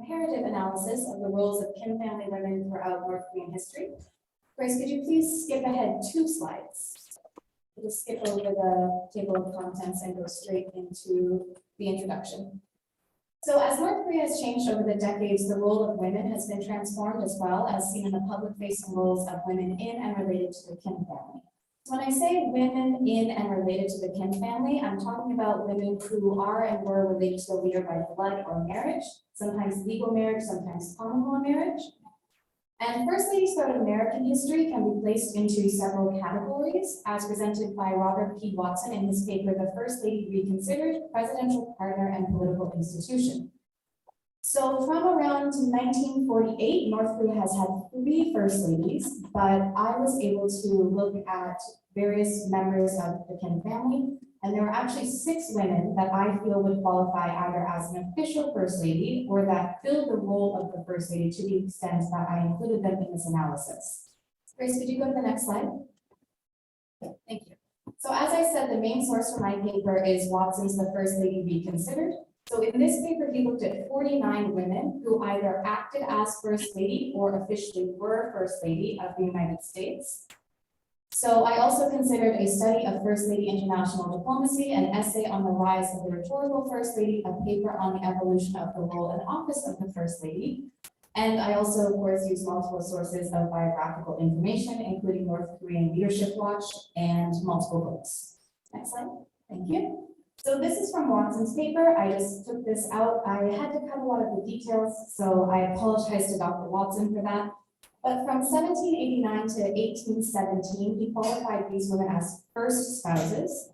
comparative analysis of the roles of Kim family women throughout North Korean history. Grace, could you please skip ahead 2 slides? We'll just skip over the table of contents and go straight into the introduction. So as North Korea has changed over the decades, the role of women has been transformed as well, as seen in the public-facing roles of women in and related to the Kim family. So when I say women in and related to the Kim family, I'm talking about women who are and were related to the leader by blood or marriage, sometimes legal marriage, sometimes common law marriage. And first ladies throughout American history can be placed into several categories, as presented by Robert P. Watson in his paper, The First Lady Reconsidered, Presidential Partner and Political Institution. So from around 1948, North Korea has had 3 first ladies, but I was able to look at various members of the Kim family, and there were actually 6 women that I feel would qualify either as an official first lady or that filled the role of the first lady to the extent that I included them in this analysis. Grace, could you go to the next slide? Thank you. So as I said, the main source for my paper is Watson's The First Lady Reconsidered. So in this paper, he looked at 49 women who either acted as first lady or officially were first lady of the United States. So I also considered a study of First Lady International Diplomacy, an essay on the rise of the rhetorical First Lady, a paper on the evolution of the role and office of the First Lady. And I also, of course, used multiple sources of biographical information, including North Korean Leadership Watch and multiple books. Next slide. Thank you. So this is from Watson's paper. I just took this out. I had to cut a lot of the details, so I apologize to Dr. Watson for that. But from 1789 to 1817, he qualified these women as first spouses.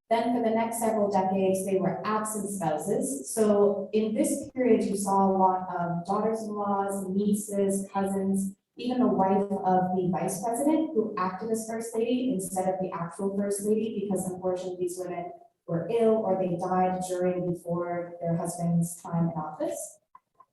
Then for the next several decades, they were absent spouses. So in this period, you saw a lot of daughters-in-laws, nieces, cousins, even the wife of the vice president who acted as first lady instead of the actual first lady, because unfortunately these women were ill or they died during before their husband's time in office.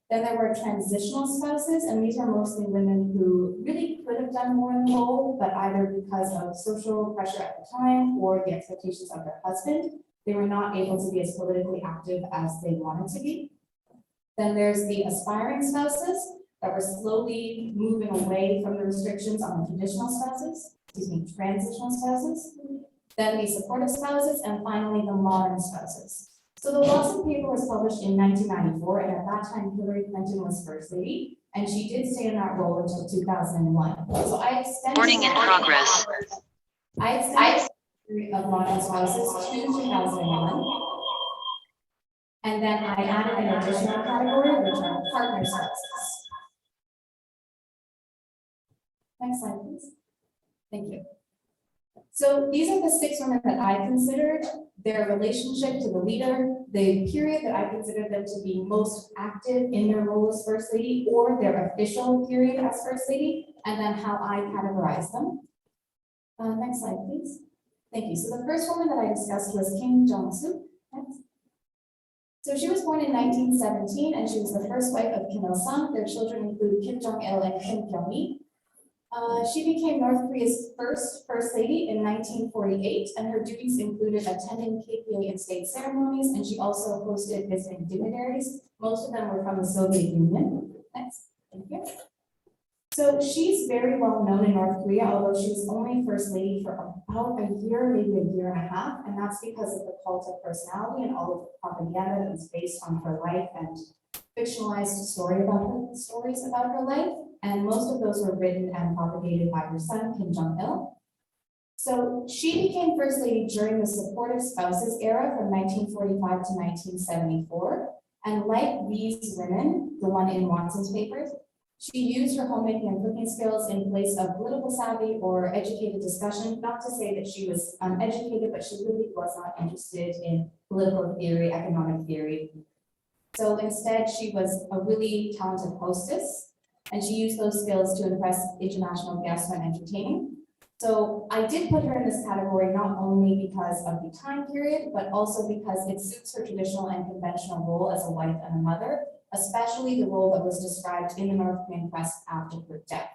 Then there were transitional spouses, and these are mostly women who really could have done more in the role, but either because of social pressure at the time or the expectations of their husband, they were not able to be as politically active as they wanted to be. Then there's the aspiring spouses that were slowly moving away from the restrictions on the traditional spouses, transitional spouses. Then the supportive spouses, and finally the modern spouses. So the Watson paper was published in 1994, and at that time Hillary Clinton was first lady, and she did stay in that role until 2001. So I extended Warning in progress. I extended the period of modern spouses to 2001, and then I added an additional category, which are partner spouses. Next slide, please. Thank you. So these are the 6 women that I considered, their relationship to the leader, the period that I considered them to be most active in their role as first lady, or their official period as first lady, and then how I categorize them. Next slide, please. Thank you. So the first woman that I discussed was Kim Jong-soo. So she was born in 1917, and she was the first wife of Kim Il-sung. Their children include Kim Jong-il and Kim Kyung-hee. She became North Korea's first lady in 1948, and her duties included attending KPA and state ceremonies, and she also hosted visiting dignitaries. Most of them were from the Soviet Union. Next, thank you. So she's very well known in North Korea, although she was only first lady for about a year, maybe a year and a half, and that's because of the cult of personality and all of the propaganda that was based on her life and fictionalized stories about her life. And most of those were written and propagated by her son, Kim Jong-il. So she became first lady during the supportive spouses era from 1945 to 1974. And like these women, the one in Watson's papers, she used her homemaking and cooking skills in place of political savvy or educated discussion. Not to say that she was uneducated, but she really was not interested in political theory, economic theory. So instead, she was a really talented hostess, and she used those skills to impress international guests when entertaining. So I did put her in this category not only because of the time period, but also because it suits her traditional and conventional role as a wife and a mother, especially the role that was described in the North Korean press after her death.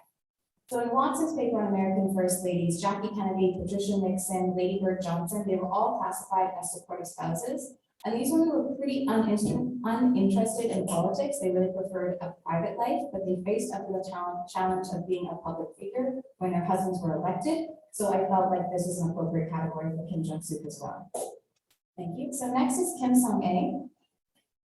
So in Watson's paper on American First Ladies, Jackie Kennedy, Patricia Nixon, Lady Bird Johnson, they were all classified as supportive spouses. And these women were pretty uninterested in politics. They really preferred a private life, but they faced up to the challenge of being a public figure when their husbands were elected. So I felt like this was an appropriate category for Kim Jong-suk as well. Thank you. So next is Kim Sung-ae.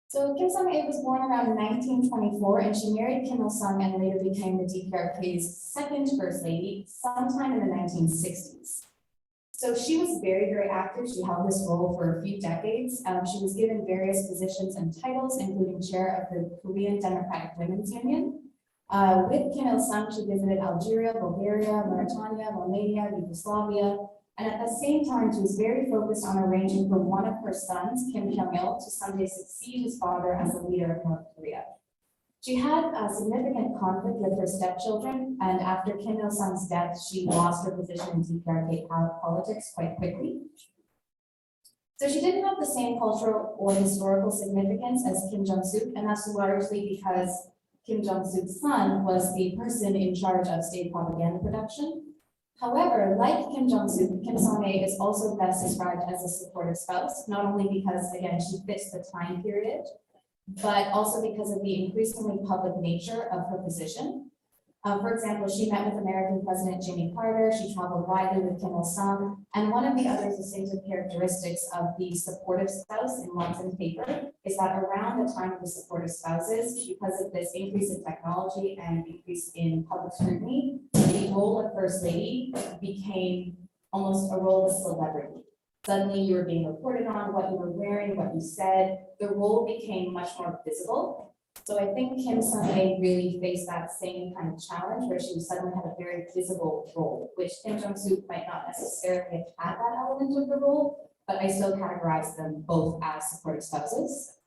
So Kim Sung-ae was born around 1924, and she married Kim Il-sung and later became the DPRK's second first lady sometime in the 1960s. So she was very, very active. She held this role for a few decades. She was given various positions and titles, including chair of the Korean Democratic Women's Union. With Kim Il-sung, she visited Algeria, Bulgaria, Mauritania, Romania, Yugoslavia, and at the same time, she was very focused on arranging for one of her sons, Kim Jong-il, to someday succeed his father as the leader of North Korea. She had a significant conflict with her stepchildren, and after Kim Il-sung's death, she lost her position in DPRK politics quite quickly. So she didn't have the same cultural or historical significance as Kim Jong-suk, and that's largely because Kim Jong-suk's son was the person in charge of state propaganda production. However, like Kim Jong-suk, Kim Sung-ae is also best described as a supportive spouse, not only because, again, she fits the time period, but also because of the increasingly public nature of her position. For example, she met with American President Jimmy Carter, she traveled widely with Kim Il-sung, and one of the other distinctive characteristics of the supportive spouse in Watson's paper is that around the time of the supportive spouses, because of this increase in technology and increase in public scrutiny, the role of First Lady became almost a role of celebrity. Suddenly you were being reported on, what you were wearing, what you said, the role became much more visible. So I think Kim Sung-ae really faced that same kind of challenge where she suddenly had a very visible role, which Kim Jong-suk might not necessarily have had that element of the role, but I still categorize them both as supportive spouses.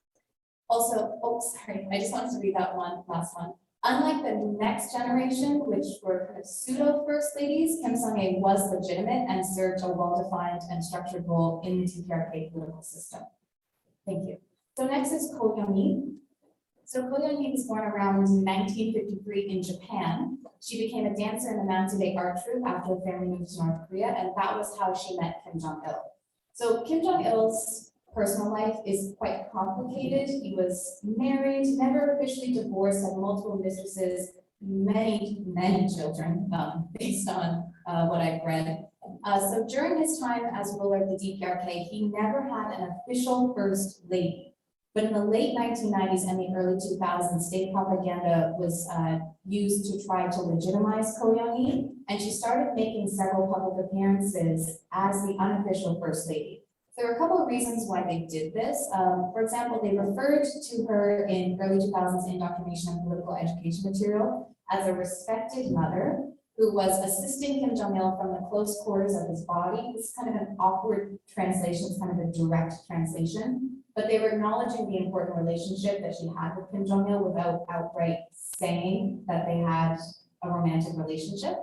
Also, I just wanted to read that last one. Unlike the next generation, which were kind of pseudo first ladies, Kim Sung-ae was legitimate and served a well-defined and structured role in the DPRK political system. Thank you. So next is Ko Young-hee. So Ko Young-hee was born around 1953 in Japan. She became a dancer in the Mansudae art troupe after the family moved to North Korea, and that was how she met Kim Jong-il. So Kim Jong-il's personal life is quite complicated. He was married, never officially divorced, had multiple mistresses, many children, based on what I've read. So during his time as ruler of the DPRK, he never had an official first lady. But in the late 1990s and the early 2000s, state propaganda was used to try to legitimize Ko Young-hee, and she started making several public appearances as the unofficial first lady. There were a couple of reasons why they did this. For example, they referred to her in early 2000s indoctrination and political education material as a respected mother who was assisting Kim Jong-il from the close quarters of his body. This is kind of an awkward translation, it's kind of a direct translation, but they were acknowledging the important relationship that she had with Kim Jong-il without outright saying that they had a romantic relationship.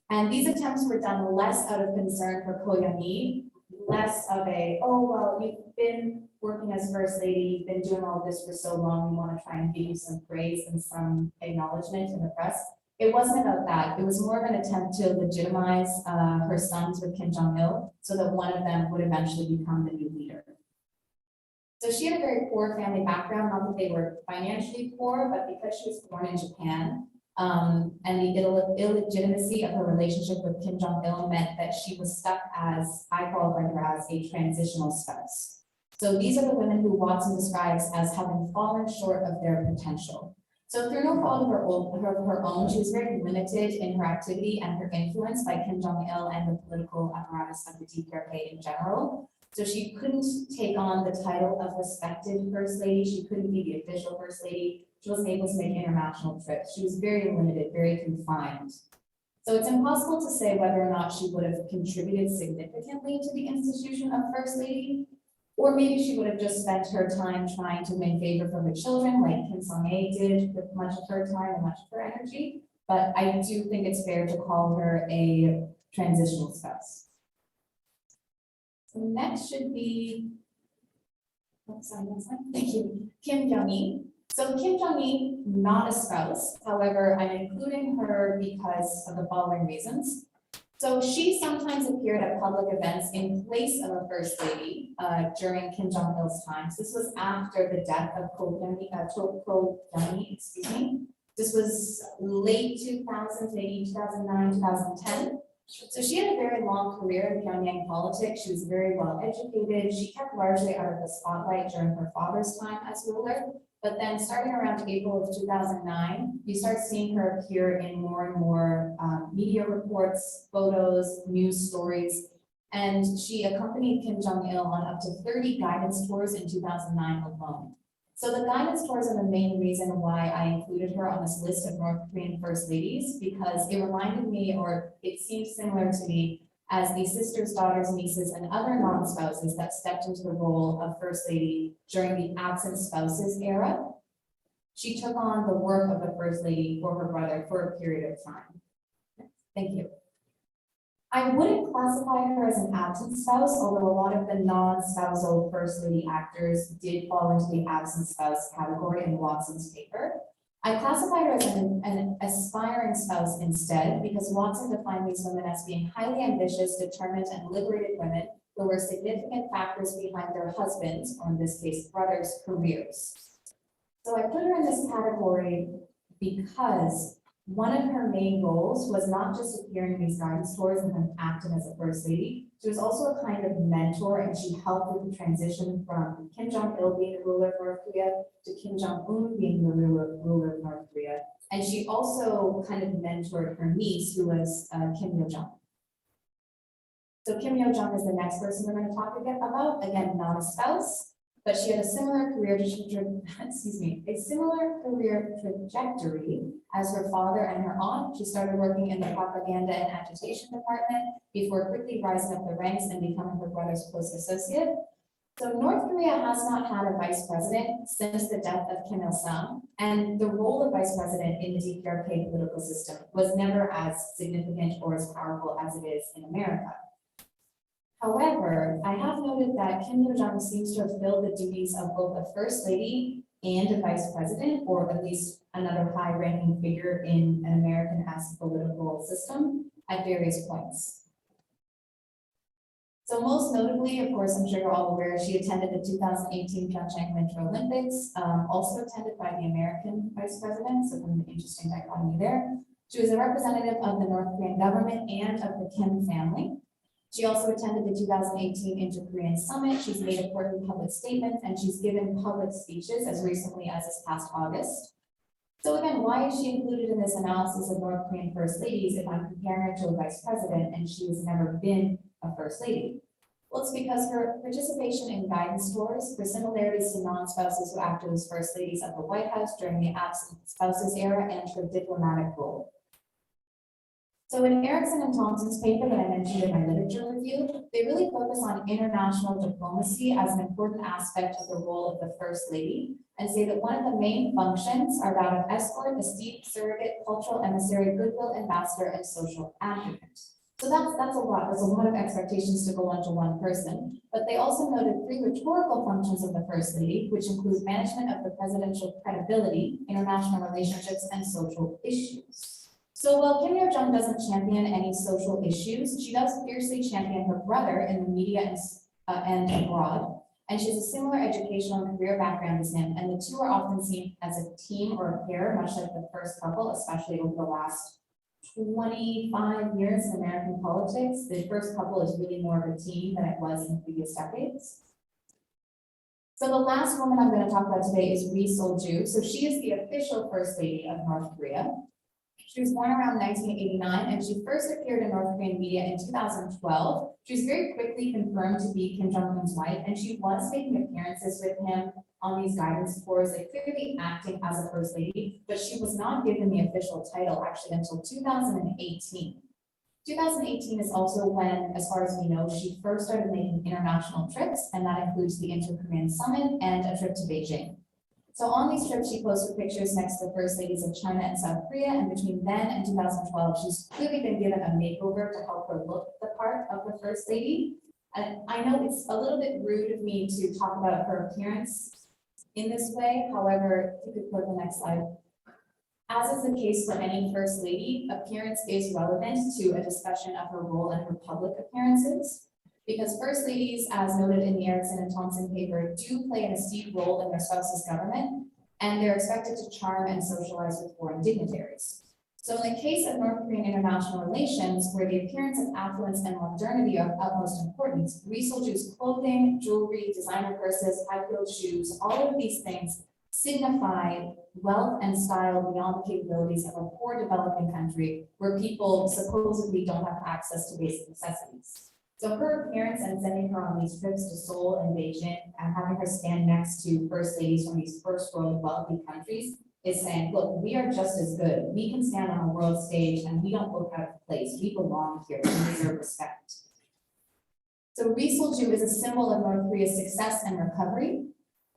And these attempts were done less out of concern for Ko Young-hee, less of a, oh, well, you've been working as first lady, you've been doing all this for so long, we want to try and give you some praise and some acknowledgement in the press. It wasn't about that. It was more of an attempt to legitimize her sons with Kim Jong-il so that one of them would eventually become the new leader. So she had a very poor family background, not that they were financially poor, but because she was born in Japan, and the illegitimacy of her relationship with Kim Jong-il meant that she was stuck as, I qualify her as, a transitional spouse. So these are the women who Watson describes as having fallen short of their potential. So through no fault of her own, she was very limited in her activity and her influence by Kim Jong-il and the political apparatus of the DPRK in general. So she couldn't take on the title of respected first lady. She couldn't be the official first lady. She wasn't able to make international trips. She was very limited, very confined. So it's impossible to say whether or not she would have contributed significantly to the institution of first lady, or maybe she would have just spent her time trying to win favor from the children like Kim Sung-ae did with much of her time and much of her energy. But I do think it's fair to call her a transitional spouse. So next should be, thank you, Kim Young-hee. So Kim Young-hee, not a spouse. However, I'm including her because of the following reasons. So she sometimes appeared at public events in place of a first lady during Kim Jong-il's times. This was after the death of Ko Young-mi, excuse me. This was late 2000s, maybe 2009, 2010. So she had a very long career in Pyongyang politics. She was very well educated. She kept largely out of the spotlight during her father's time as ruler. But then starting around April of 2009, you start seeing her appear in more and more media reports, photos, news stories. And she accompanied Kim Jong-il on up to 30 guidance tours in 2009 alone. So the guidance tours are the main reason why I included her on this list of North Korean first ladies, because it reminded me, or it seemed similar to me, as the sisters, daughters, nieces, and other non-spouses that stepped into the role of first lady during the absent spouses era. She took on the work of the first lady for her brother for a period of time. Thank you. I wouldn't classify her as an absent spouse, although a lot of the non-spousal first lady actors did fall into the absent spouse category in Watson's paper. I classify her as an aspiring spouse instead, because Watson defined these women as being highly ambitious, determined, and liberated women who were significant factors behind their husbands, or in this case, brothers' careers. So I put her in this category because one of her main goals was not just appearing in these guidance tours and then acting as a first lady. She was also a kind of mentor, and she helped with the transition from Kim Jong-il being the ruler of North Korea to Kim Jong-un being the ruler of North Korea. And she also kind of mentored her niece, who was Kim Yo-jong. So Kim Yo-jong is the next person we're going to talk about. Again, not a spouse, but she had a similar career trajectory as her father and her aunt. She started working in the propaganda and agitation department before quickly rising up the ranks and becoming her brother's close associate. So North Korea has not had a vice president since the death of Kim Il-sung, and the role of vice president in the DPRK political system was never as significant or as powerful as it is in America. However, I have noted that Kim Yo-jong seems to have filled the duties of both a first lady and a vice president, or at least another high-ranking figure in an American-esque political system at various points. So most notably, of course, I'm sure you're all aware, she attended the 2018 Pyeongchang Winter Olympics, also attended by the American vice president, so kind of an interesting dichotomy there. She was a representative of the North Korean government and of the Kim family. She also attended the 2018 Inter-Korean Summit. She's made important public statements, and she's given public speeches as recently as this past August. So again, why is she included in this analysis of North Korean first ladies if I'm comparing her to a vice president and she has never been a first lady? Well, it's because her participation in guidance tours, her similarities to non-spouses who acted as first ladies of the White House during the absent spouses era, and her diplomatic role. So in Erickson and Thompson's paper that I mentioned in my literature review, they really focus on international diplomacy as an important aspect of the role of the first lady, and say that one of the main functions are that of escort, esteemed surrogate, cultural emissary, goodwill ambassador, and social advocate. So that's a lot. There's a lot of expectations to go onto one person, but they also noted 3 rhetorical functions of the first lady, which include management of the presidential credibility, international relationships, and social issues. So while Kim Yo-jong doesn't champion any social issues, she does fiercely champion her brother in the media and abroad, and she has a similar educational and career background as him, and the two are often seen as a team or a pair, much like the first couple, especially over the last 25 years in American politics. The first couple is really more of a team than it was in previous decades. So the last woman I'm going to talk about today is Ri Sol-ju. So she is the official first lady of North Korea. She was born around 1989, and she first appeared in North Korean media in 2012. She was very quickly confirmed to be Kim Jong-un's wife, and she was making appearances with him on these guidance tours, like clearly acting as a first lady, but she was not given the official title actually until 2018. 2018 is also when, as far as we know, she first started making international trips, and that includes the Inter-Korean Summit and a trip to Beijing. So on these trips, she posted pictures next to the first ladies of China and South Korea, and between then and 2012, she's clearly been given a makeover to help her look the part of the first lady. And I know it's a little bit rude of me to talk about her appearance in this way. However, if you could put the next slide. As is the case for any First Lady, appearance is relevant to a discussion of her role and her public appearances, because First Ladies, as noted in the Erickson and Thompson paper, do play an esteemed role in their spouse's government, and they're expected to charm and socialize with foreign dignitaries. So in the case of North Korean international relations, where the appearance of affluence and modernity are of utmost importance, Ri Sol-ju's clothing, jewelry, designer purses, high-heeled shoes, all of these things signify wealth and style beyond the capabilities of a poor developing country where people supposedly don't have access to basic necessities. So her appearance and sending her on these trips to Seoul and Beijing and having her stand next to First Ladies from these first world wealthy countries is saying, look, we are just as good. We can stand on a world stage and we don't look out of place. We belong here. We deserve respect. So Ri Sol-ju is a symbol of North Korea's success and recovery.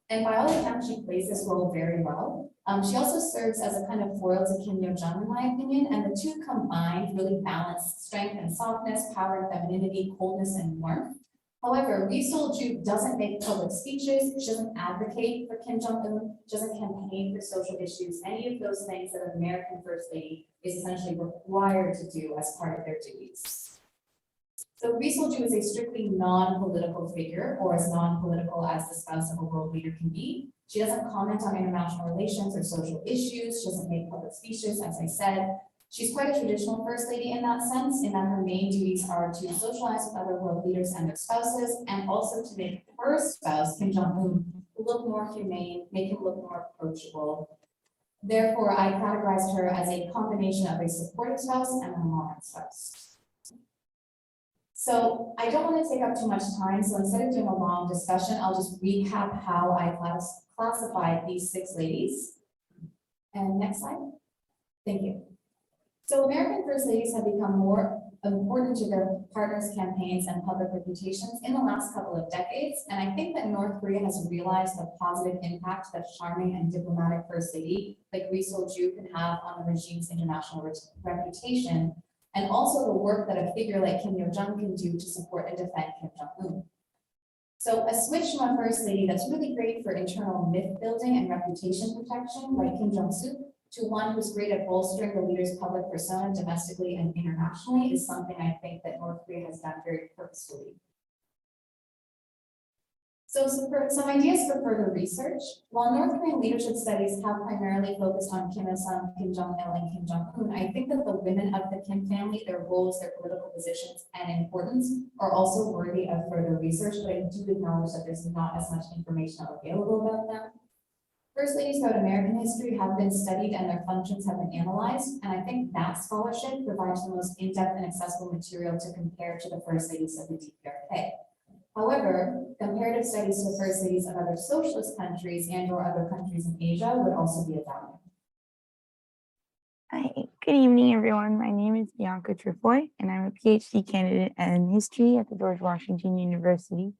And by all accounts, she plays this role very well. She also serves as a kind of foil to Kim Yo-jong, in my opinion, and the two combined really balance strength and softness, power and femininity, coldness and warmth. However, Ri Sol-ju doesn't make public speeches, she doesn't advocate for Kim Jong-un, she doesn't campaign for social issues, any of those things that an American First Lady is essentially required to do as part of their duties. So Ri Sol-ju is a strictly non-political figure, or as non-political as the spouse of a world leader can be. She doesn't comment on international relations or social issues. She doesn't make public speeches, as I said. She's quite a traditional First Lady in that sense, in that her main duties are to socialize with other world leaders and their spouses, and also to make her spouse, Kim Jong-un, look more humane, make him look more approachable. Therefore, I categorized her as a combination of a supportive spouse and a modern spouse. So I don't want to take up too much time, so instead of doing a long discussion, I'll just recap how I classified these 6 ladies. And next slide. Thank you. So American First Ladies have become more important to their partners' campaigns and public reputations in the last couple of decades, and I think that North Korea has realized the positive impact that charming and diplomatic First Lady like Ri Sol-ju can have on the regime's international reputation, and also the work that a figure like Kim Yo-jong can do to support and defend Kim Jong-un. So a switch from a First Lady that's really great for internal myth building and reputation protection, like Kim Jong-suk, to one who's great at bolstering the leader's public persona domestically and internationally is something I think that North Korea has done very purposefully. So some ideas for further research. While North Korean leadership studies have primarily focused on Kim Il-sung, Kim Jong-il, and Kim Jong-un, I think that the women of the Kim family, their roles, their political positions, and importance are also worthy of further research, but I do acknowledge that there's not as much information available about them. First Ladies throughout American history have been studied and their functions have been analyzed, and I think that scholarship provides the most in-depth and accessible material to compare to the First Ladies of the DPRK. However, comparative studies to First Ladies of other socialist countries and or other countries in Asia would also be of value. Hi, good evening, everyone. My name is Bianca Trifoi, and I'm a PhD candidate in history at the George Washington University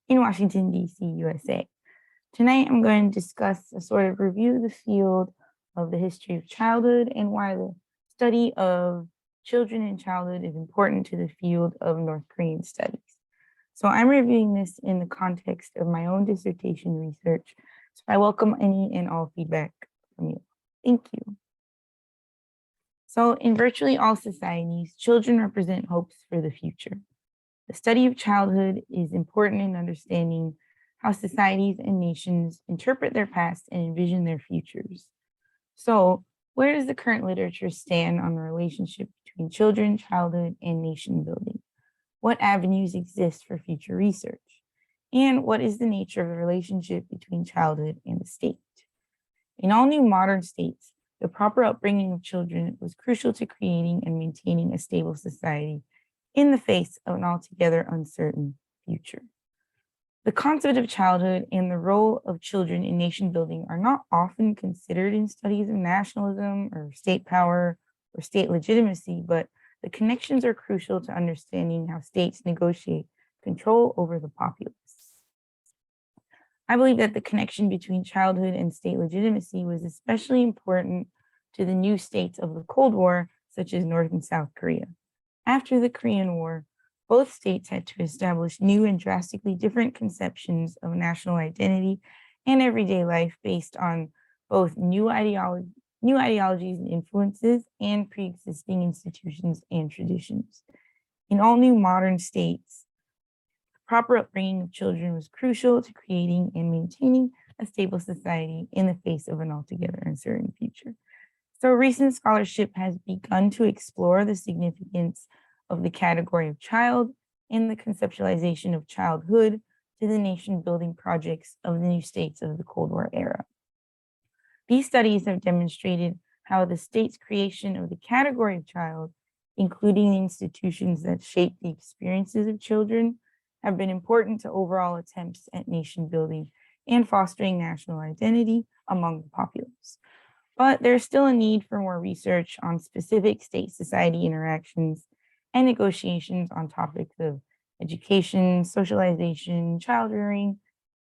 in Washington, D.C., USA. Tonight, I'm going to discuss a sort of review of the field of the history of childhood and why the study of children and childhood is important to the field of North Korean studies. So I'm reviewing this in the context of my own dissertation research. So I welcome any and all feedback from you. Thank you. So in virtually all societies, children represent hopes for the future. The study of childhood is important in understanding how societies and nations interpret their past and envision their futures. So where does the current literature stand on the relationship between children, childhood, and nation building? What avenues exist for future research? And what is the nature of the relationship between childhood and the state? In all new modern states, the proper upbringing of children was crucial to creating and maintaining a stable society in the face of an altogether uncertain future. The concept of childhood and the role of children in nation building are not often considered in studies of nationalism or state power or state legitimacy, but the connections are crucial to understanding how states negotiate control over the populace. I believe that the connection between childhood and state legitimacy was especially important to the new states of the Cold War, such as North and South Korea. After the Korean War, both states had to establish new and drastically different conceptions of national identity and everyday life based on both new new ideologies and influences, and pre-existing institutions and traditions. In all new modern states, proper upbringing of children was crucial to creating and maintaining a stable society in the face of an altogether uncertain future. So recent scholarship has begun to explore the significance of the category of child and the conceptualization of childhood to the nation-building projects of the new states of the Cold War era. These studies have demonstrated how the state's creation of the category of child, including the institutions that shape the experiences of children, have been important to overall attempts at nation building and fostering national identity among the populace. But there's still a need for more research on specific state-society interactions and negotiations on topics of education, socialization, child rearing,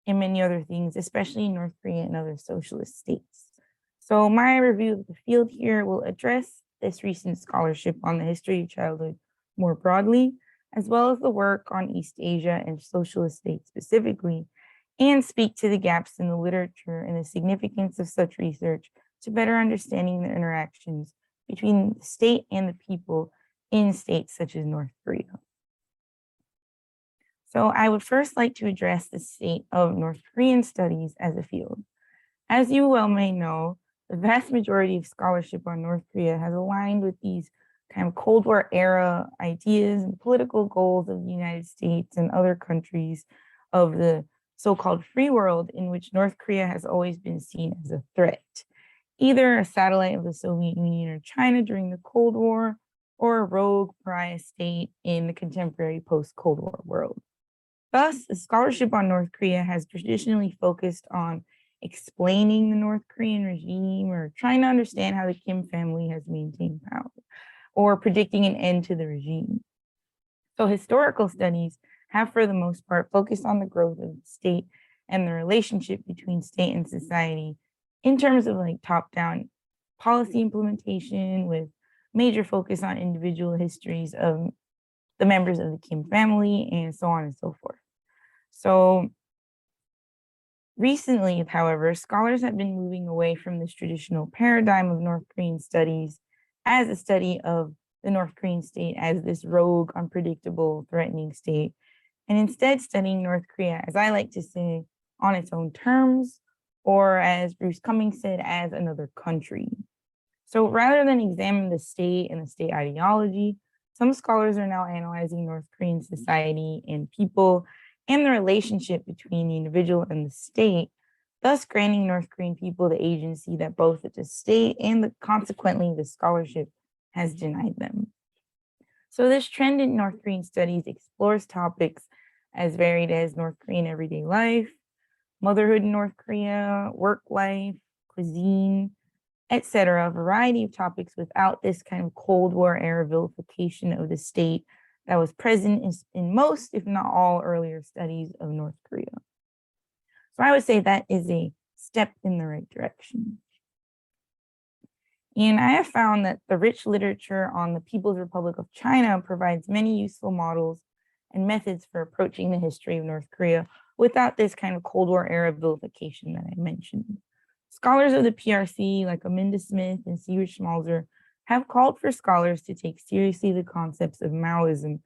and many other things, especially in North Korea and other socialist states. So my review of the field here will address this recent scholarship on the history of childhood more broadly, as well as the work on East Asia and socialist states specifically, and speak to the gaps in the literature and the significance of such research to better understanding the interactions between the state and the people in states such as North Korea. So I would first like to address the state of North Korean studies as a field. As you well may know, the vast majority of scholarship on North Korea has aligned with these kind of Cold War era ideas and political goals of the United States and other countries of the so-called free world, in which North Korea has always been seen as a threat, either a satellite of the Soviet Union or China during the Cold War, or a rogue pariah state in the contemporary post-Cold War world. Thus, the scholarship on North Korea has traditionally focused on explaining the North Korean regime or trying to understand how the Kim family has maintained power, or predicting an end to the regime. So historical studies have, for the most part, focused on the growth of the state and the relationship between state and society in terms of like top-down policy implementation with major focus on individual histories of the members of the Kim family and so on and so forth. So recently, however, scholars have been moving away from this traditional paradigm of North Korean studies as a study of the North Korean state as this rogue, unpredictable, threatening state, and instead studying North Korea, as I like to say, on its own terms, or as Bruce Cummings said, as another country. So rather than examine the state and the state ideology, some scholars are now analyzing North Korean society and people and the relationship between the individual and the state, thus granting North Korean people the agency that both the state and consequently the scholarship has denied them. So this trend in North Korean studies explores topics as varied as North Korean everyday life, motherhood in North Korea, work life, cuisine, etc., a variety of topics without this kind of Cold War era vilification of the state that was present in most, if not all, earlier studies of North Korea. So I would say that is a step in the right direction. And I have found that the rich literature on the People's Republic of China provides many useful models and methods for approaching the history of North Korea without this kind of Cold War era vilification that I mentioned. Scholars of the PRC like Aminda Smith and Sigurd Schmalzer have called for scholars to take seriously the concepts of Maoism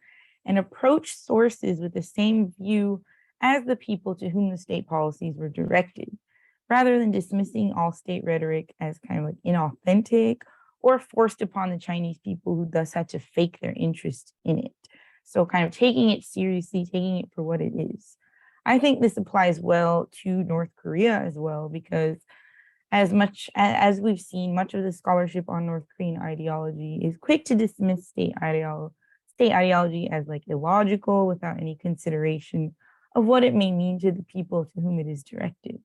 and approach sources with the same view as the people to whom the state policies were directed, rather than dismissing all state rhetoric as kind of like inauthentic or forced upon the Chinese people who thus had to fake their interest in it. So kind of taking it seriously, taking it for what it is. I think this applies well to North Korea as well, because as much as we've seen, much of the scholarship on North Korean ideology is quick to dismiss state ideology as like illogical without any consideration of what it may mean to the people to whom it is directed.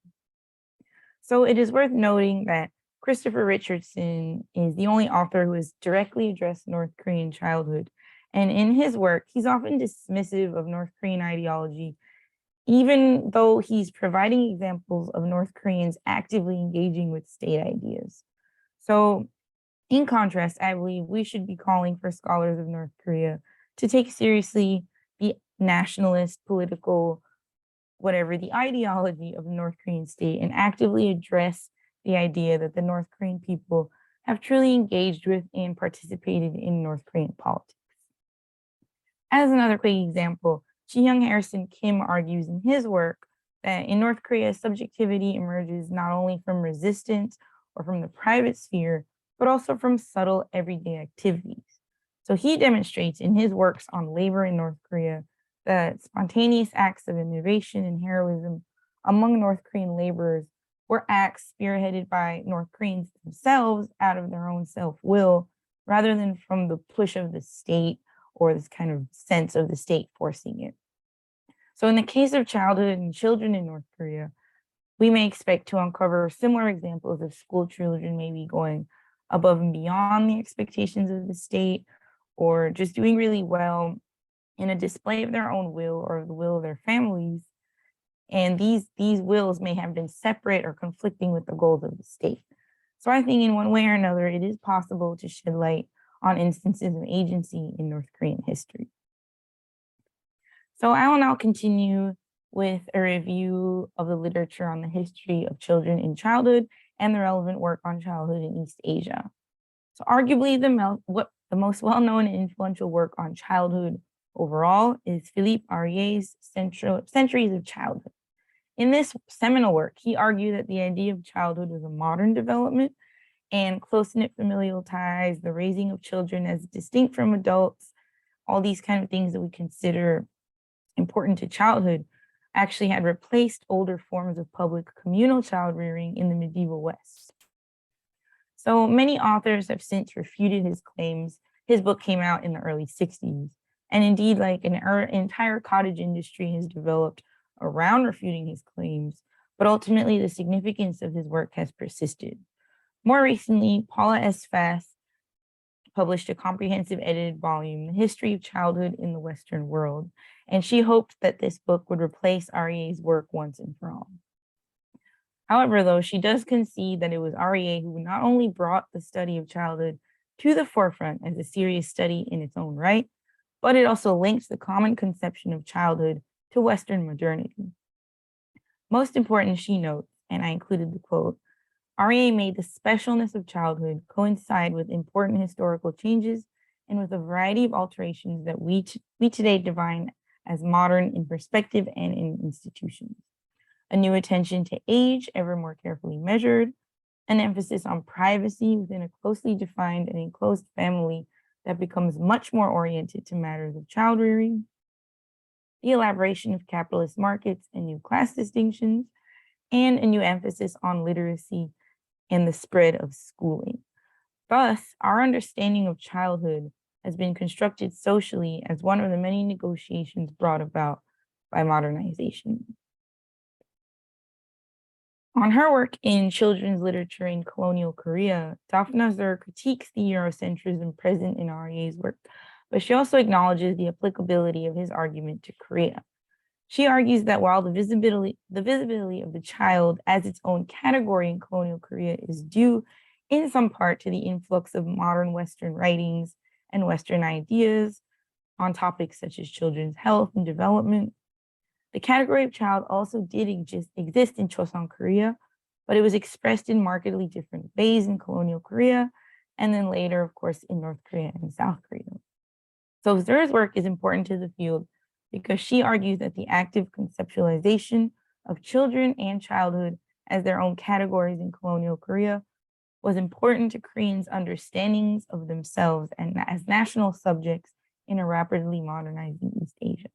So it is worth noting that Christopher Richardson is the only author who has directly addressed North Korean childhood. And in his work, he's often dismissive of North Korean ideology, even though he's providing examples of North Koreans actively engaging with state ideas. So in contrast, I believe we should be calling for scholars of North Korea to take seriously the nationalist, political, whatever, the ideology of the North Korean state and actively address the idea that the North Korean people have truly engaged with and participated in North Korean politics. As another quick example, Ji-Hyung Harrison Kim argues in his work that in North Korea, subjectivity emerges not only from resistance or from the private sphere, but also from subtle everyday activities. So he demonstrates in his works on labor in North Korea that spontaneous acts of innovation and heroism among North Korean laborers were acts spearheaded by North Koreans themselves out of their own self-will, rather than from the push of the state or this kind of sense of the state forcing it. So in the case of childhood and children in North Korea, we may expect to uncover similar examples of school children maybe going above and beyond the expectations of the state, or just doing really well in a display of their own will or the will of their families. And these wills may have been separate or conflicting with the goals of the state. So I think in one way or another, it is possible to shed light on instances of agency in North Korean history. So I will now continue with a review of the literature on the history of children in childhood and the relevant work on childhood in East Asia. So arguably the most well-known and influential work on childhood overall is Philippe Aurier's Centuries of Childhood. In this seminal work, he argued that the idea of childhood was a modern development, and close-knit familial ties, the raising of children as distinct from adults, all these kind of things that we consider important to childhood, actually had replaced older forms of public communal child rearing in the medieval West. So many authors have since refuted his claims. His book came out in the early 60s. And indeed, like an entire cottage industry has developed around refuting his claims, but ultimately the significance of his work has persisted. More recently, Paula S. Fass published a comprehensive edited volume, The History of Childhood in the Western World, and she hoped that this book would replace Aurier's work once and for all. However, though, she does concede that it was Aurier who not only brought the study of childhood to the forefront as a serious study in its own right, but it also links the common conception of childhood to Western modernity. Most important, she notes, and I included the quote, Aurier made the specialness of childhood coincide with important historical changes and with a variety of alterations that we today define as modern in perspective and in institutions. A new attention to age, ever more carefully measured, an emphasis on privacy within a closely defined and enclosed family that becomes much more oriented to matters of child rearing, the elaboration of capitalist markets and new class distinctions, and a new emphasis on literacy and the spread of schooling. Thus, our understanding of childhood has been constructed socially as one of the many negotiations brought about by modernization. On her work in children's literature in colonial Korea, Daphna Zur critiques the Eurocentrism present in Aurier's work, but she also acknowledges the applicability of his argument to Korea. She argues that while the visibility of the child as its own category in colonial Korea is due in some part to the influx of modern Western writings and Western ideas on topics such as children's health and development, the category of child also did exist in Choson Korea, but it was expressed in markedly different ways in colonial Korea, and then later, of course, in North Korea and South Korea. So Zur's work is important to the field because she argues that the active conceptualization of children and childhood as their own categories in colonial Korea was important to Koreans' understandings of themselves and as national subjects in a rapidly modernizing East Asia.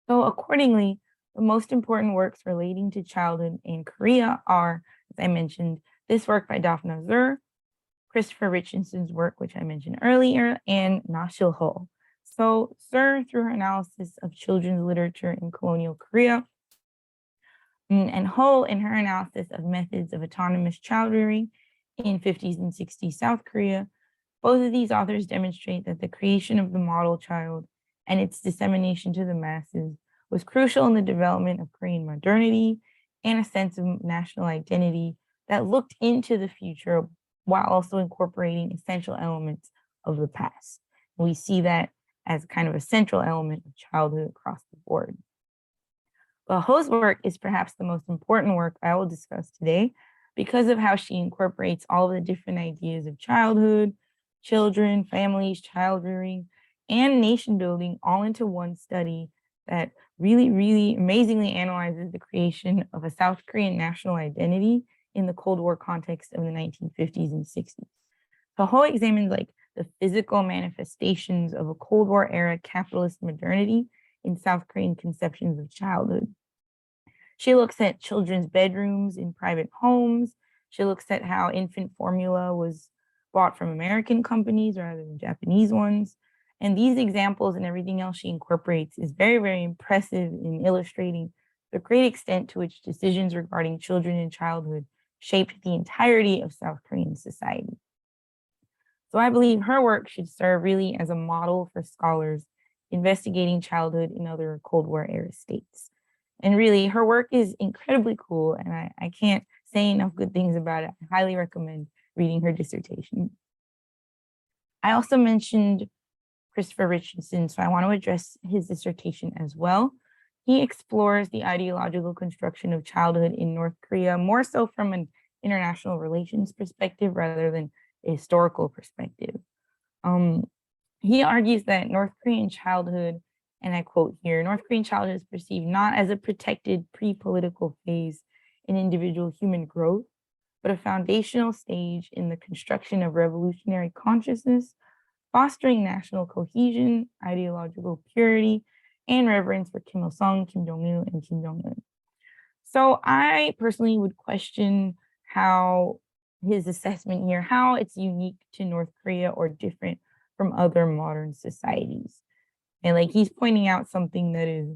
So accordingly, the most important works relating to childhood in Korea are, as I mentioned, this work by Daphna Zur, Christopher Richardson's work, which I mentioned earlier, and Na-Sil Ho. So Zur, through her analysis of children's literature in colonial Korea, and Ho in her analysis of methods of autonomous child rearing in 50s and 60s South Korea, both of these authors demonstrate that the creation of the model child and its dissemination to the masses was crucial in the development of Korean modernity and a sense of national identity that looked into the future while also incorporating essential elements of the past. We see that as kind of a central element of childhood across the board. But Ho's work is perhaps the most important work I will discuss today because of how she incorporates all of the different ideas of childhood, children, families, child rearing, and nation building all into one study that really amazingly analyzes the creation of a South Korean national identity in the Cold War context of the 1950s and 60s. So Ho examines like the physical manifestations of a Cold War era capitalist modernity in South Korean conceptions of childhood. She looks at children's bedrooms in private homes. She looks at how infant formula was bought from American companies rather than Japanese ones. And these examples and everything else she incorporates is very impressive in illustrating the great extent to which decisions regarding children and childhood shaped the entirety of South Korean society. So I believe her work should serve really as a model for scholars investigating childhood in other Cold War era states. And really, her work is incredibly cool, and I can't say enough good things about it. I highly recommend reading her dissertation. I also mentioned Christopher Richardson, so I want to address his dissertation as well. He explores the ideological construction of childhood in North Korea, more so from an international relations perspective rather than a historical perspective. He argues that North Korean childhood, and I quote here, North Korean childhood is perceived not as a protected pre-political phase in individual human growth, but a foundational stage in the construction of revolutionary consciousness, fostering national cohesion, ideological purity, and reverence for Kim Il-sung, Kim Jong-il, and Kim Jong-un. So I personally would question how his assessment here, how it's unique to North Korea or different from other modern societies. And like he's pointing out something that is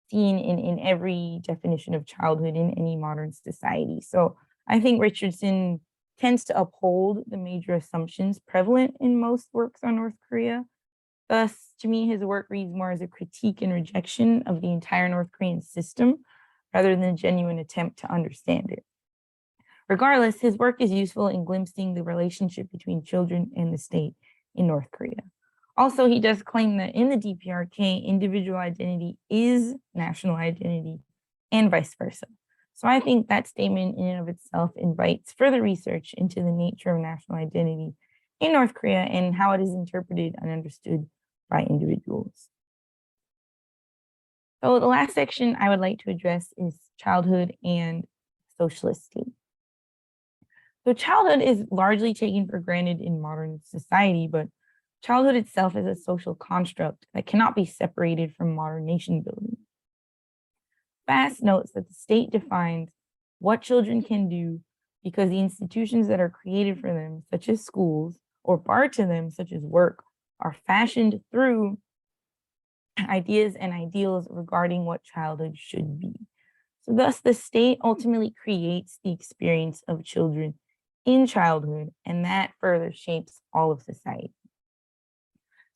seen in every definition of childhood in any modern society. So I think Richardson tends to uphold the major assumptions prevalent in most works on North Korea. Thus, to me, his work reads more as a critique and rejection of the entire North Korean system rather than a genuine attempt to understand it. Regardless, his work is useful in glimpsing the relationship between children and the state in North Korea. Also, he does claim that in the DPRK, individual identity is national identity and vice versa. So I think that statement in and of itself invites further research into the nature of national identity in North Korea and how it is interpreted and understood by individuals. So the last section I would like to address is childhood and socialist state. So childhood is largely taken for granted in modern society, but childhood itself is a social construct that cannot be separated from modern nation building. Bass notes that the state defines what children can do because the institutions that are created for them, such as schools, or barred to them, such as work, are fashioned through ideas and ideals regarding what childhood should be. So thus, the state ultimately creates the experience of children in childhood, and that further shapes all of society.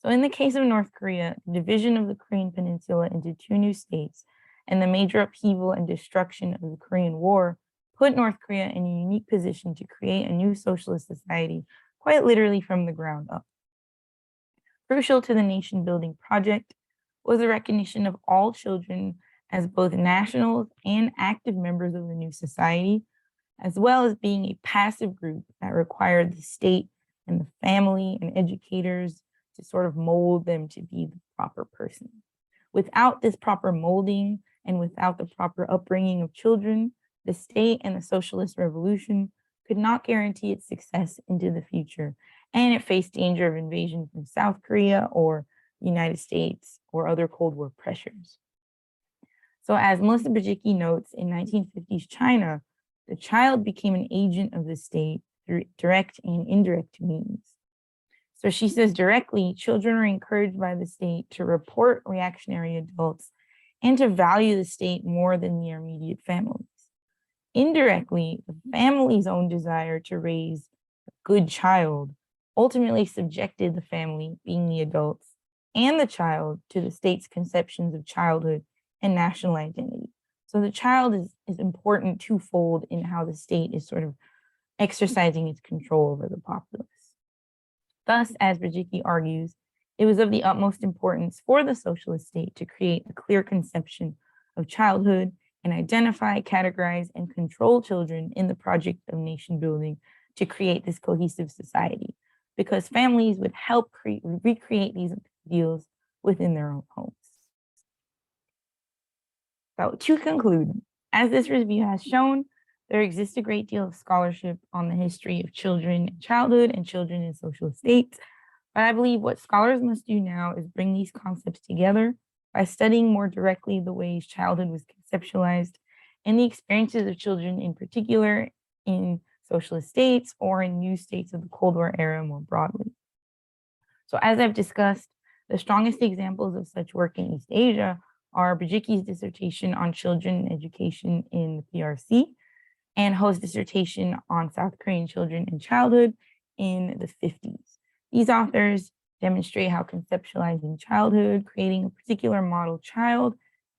So in the case of North Korea, the division of the Korean Peninsula into two new states and the major upheaval and destruction of the Korean War put North Korea in a unique position to create a new socialist society, quite literally from the ground up. Crucial to the nation-building project was the recognition of all children as both nationals and active members of the new society, as well as being a passive group that required the state and the family and educators to sort of mold them to be the proper person. Without this proper molding and without the proper upbringing of children, the state and the socialist revolution could not guarantee its success into the future, and it faced danger of invasion from South Korea or the United States or other Cold War pressures. So as Melissa Bajicki notes, in 1950s China, the child became an agent of the state through direct and indirect means. So she says directly, children are encouraged by the state to report reactionary adults and to value the state more than their immediate families. Indirectly, the family's own desire to raise a good child ultimately subjected the family, being the adults, and the child to the state's conceptions of childhood and national identity. So the child is important twofold in how the state is sort of exercising its control over the populace. Thus, as Bajicki argues, it was of the utmost importance for the socialist state to create a clear conception of childhood and identify, categorize, and control children in the project of nation building to create this cohesive society, because families would help recreate these ideals within their own homes. So to conclude, as this review has shown, there exists a great deal of scholarship on the history of children in childhood and children in social states. But I believe what scholars must do now is bring these concepts together by studying more directly the ways childhood was conceptualized and the experiences of children in particular in socialist states or in new states of the Cold War era more broadly. So as I've discussed, the strongest examples of such work in East Asia are Bajicki's dissertation on children and education in the PRC and Ho's dissertation on South Korean children and childhood in the 50s. These authors demonstrate how conceptualizing childhood, creating a particular model child,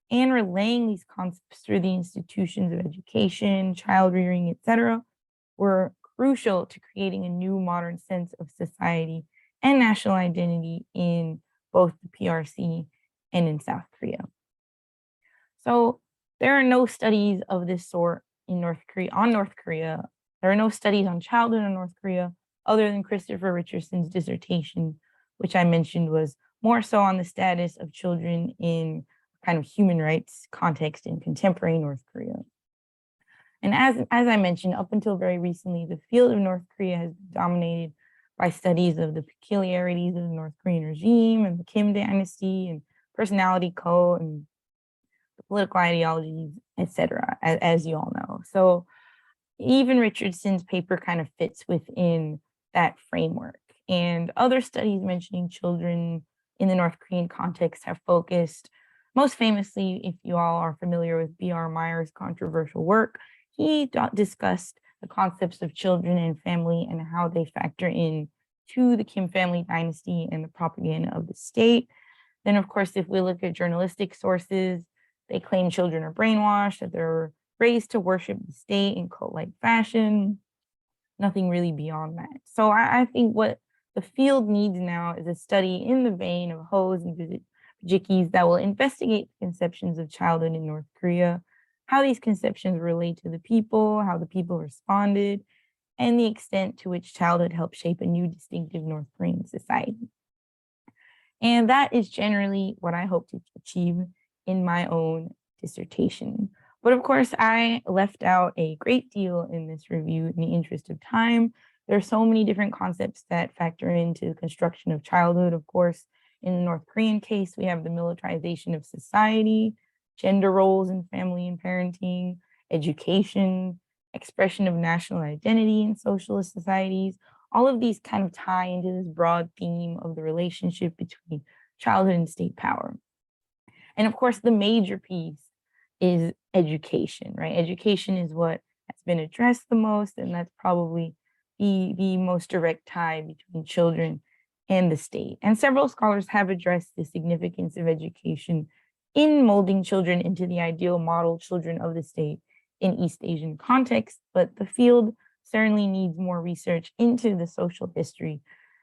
and relaying these concepts through the institutions of education, child rearing, etc., were crucial to creating a new modern sense of society and national identity in both the PRC and in South Korea. So there are no studies of this sort in North Korea. There are no studies on childhood in North Korea other than Christopher Richardson's dissertation, which I mentioned was more so on the status of children in kind of human rights context in contemporary North Korea. And as I mentioned, up until very recently, the field of North Korea has been dominated by studies of the peculiarities of the North Korean regime and the Kim dynasty and personality code and the political ideologies, etc., as you all know. So even Richardson's paper kind of fits within that framework. And other studies mentioning children in the North Korean context have focused, most famously, if you all are familiar with B.R. Meyer's controversial work, he discussed the concepts of children and family and how they factor in to the Kim family dynasty and the propaganda of the state. Then, of course, if we look at journalistic sources, they claim children are brainwashed, that they're raised to worship the state in cult-like fashion, nothing really beyond that. So I think what the field needs now is a study in the vein of Ho's and Bajicki's that will investigate the conceptions of childhood in North Korea, how these conceptions relate to the people, how the people responded, and the extent to which childhood helped shape a new distinctive North Korean society. And that is generally what I hope to achieve in my own dissertation. But of course, I left out a great deal in this review in the interest of time. There are so many different concepts that factor into the construction of childhood. Of course, in the North Korean case, we have the militarization of society, gender roles in family and parenting, education, expression of national identity in socialist societies. All of these kind of tie into this broad theme of the relationship between childhood and state power. And of course, the major piece is education, right? Education is what has been addressed the most, and that's probably the most direct tie between children and the state. And several scholars have addressed the significance of education in molding children into the ideal model children of the state in East Asian context, but the field certainly needs more research into the social history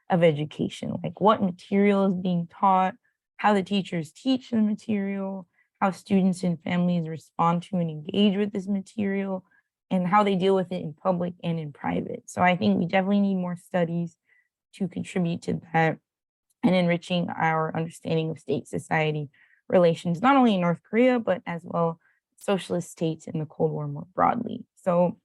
of education, like what material is being taught, how the teachers teach the material, how students and families respond to and engage with this material, and how they deal with it in public and in private. So I think we definitely need more studies to contribute to that and enriching our understanding of state society relations, not only in North Korea, but as well socialist states in the Cold War more broadly. So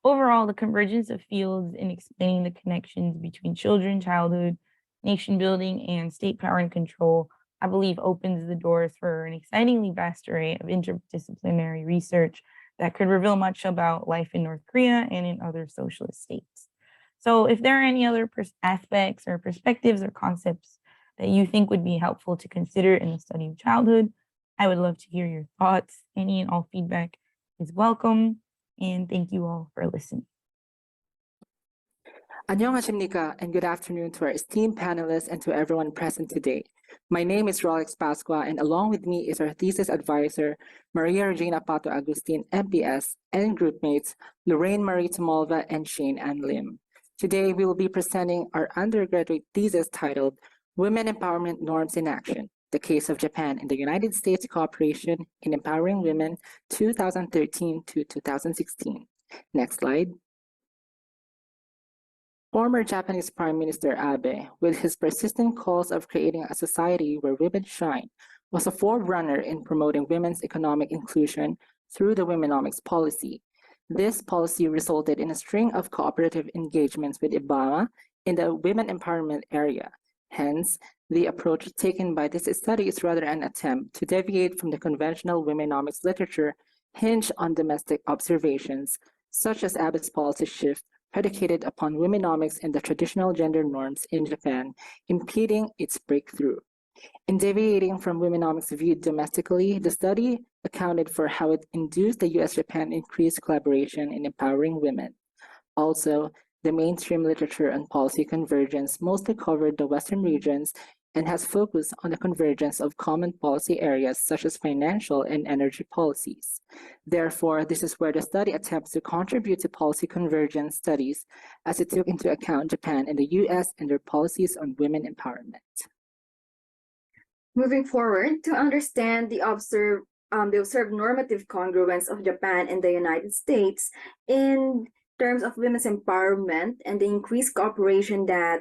overall, the convergence of fields in explaining the connections between children, childhood, nation building, and state power and control, I believe opens the doors for an excitingly vast array of interdisciplinary research that could reveal much about life in North Korea and in other socialist states. So if there are any other aspects or perspectives or concepts that you think would be helpful to consider in the study of childhood, I would love to hear your thoughts. Any and all feedback is welcome. And thank you all for listening. 안녕하십니까, and good afternoon to our esteemed panelists and to everyone present today. My name is Rolex Pascua, and along with me is our thesis advisor, Maria Regina Pato Agustin, MPS, and groupmates, Lorraine Marie Tumolva and Shayne Ann Lim. Today, we will be presenting our undergraduate thesis titled Women Empowerment Norms in Action, The Case of Japan in the United States Cooperation in Empowering Women, 2013 to 2016. Next slide. Former Japanese Prime Minister Abe, with his persistent calls of creating a society where women shine, was a forerunner in promoting women's economic inclusion through the Womenomics policy. This policy resulted in a string of cooperative engagements with Obama in the women empowerment area. Hence, the approach taken by this study is rather an attempt to deviate from the conventional womenomics literature hinged on domestic observations, such as Abe's policy shift predicated upon womenomics and the traditional gender norms in Japan, impeding its breakthrough. In deviating from womenomics viewed domestically, the study accounted for how it induced the US-Japan increased collaboration in empowering women. Also, the mainstream literature on policy convergence mostly covered the Western regions and has focused on the convergence of common policy areas such as financial and energy policies. Therefore, this is where the study attempts to contribute to policy convergence studies as it took into account Japan and the US and their policies on women empowerment. Moving forward, to understand the observed normative congruence of Japan and the United States in terms of women's empowerment and the increased cooperation that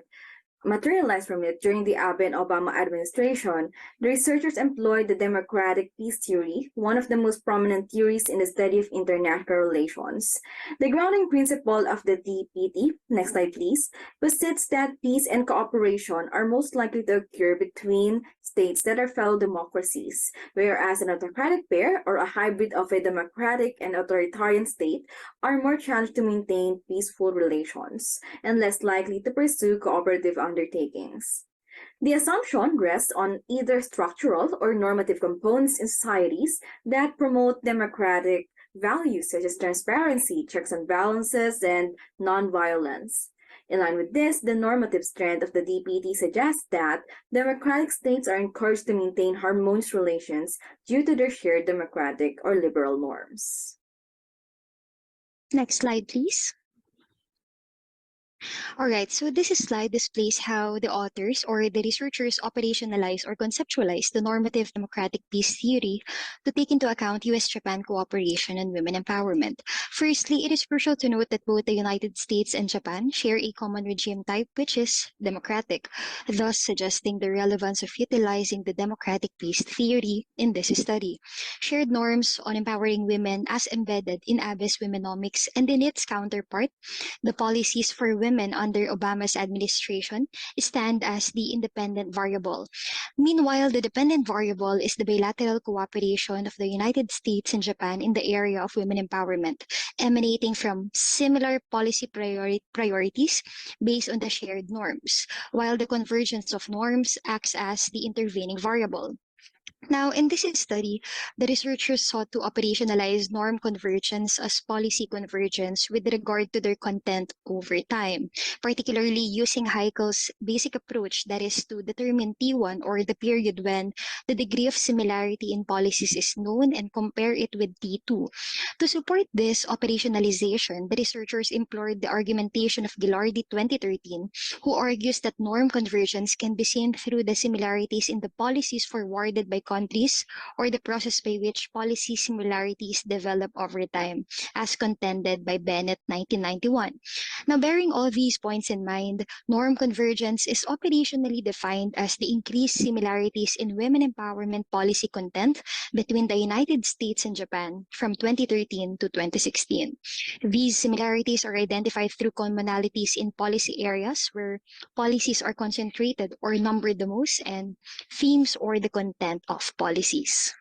materialized from it during the Abe and Obama administration, the researchers employed the democratic peace theory, one of the most prominent theories in the study of international relations. The grounding principle of the DPT, next slide please, posits that peace and cooperation are most likely to occur between states that are fellow democracies, whereas an autocratic pair or a hybrid of a democratic and authoritarian state are more challenged to maintain peaceful relations and less likely to pursue cooperative undertakings. The assumption rests on either structural or normative components in societies that promote democratic values such as transparency, checks and balances, and nonviolence. In line with this, the normative strength of the DPT suggests that democratic states are encouraged to maintain harmonious relations due to their shared democratic or liberal norms. Next slide, please. All right, so this slide displays how the authors or the researchers operationalize or conceptualize the normative democratic peace theory to take into account US-Japan cooperation and women empowerment. Firstly, it is crucial to note that both the United States and Japan share a common regime type, which is democratic, thus suggesting the relevance of utilizing the democratic peace theory in this study. Shared norms on empowering women as embedded in Abe's Womenomics and in its counterpart, the policies for women under Obama's administration stand as the independent variable. Meanwhile, the dependent variable is the bilateral cooperation of the United States and Japan in the area of women empowerment, emanating from similar policy priorities based on the shared norms, while the convergence of norms acts as the intervening variable. Now, in this study, the researchers sought to operationalize norm convergence as policy convergence with regard to their content over time, particularly using Heikel's basic approach, that is to determine T1 or the period when the degree of similarity in policies is known and compare it with T2. To support this operationalization, the researchers employed the argumentation of Gilardi 2013, who argues that norm convergence can be seen through the similarities in the policies forwarded by countries or the process by which policy similarities develop over time, as contended by Bennett 1991. Now, bearing all these points in mind, norm convergence is operationally defined as the increased similarities in women empowerment policy content between the United States and Japan from 2013 to 2016. These similarities are identified through commonalities in policy areas where policies are concentrated or numbered the most, and themes or the content of policies.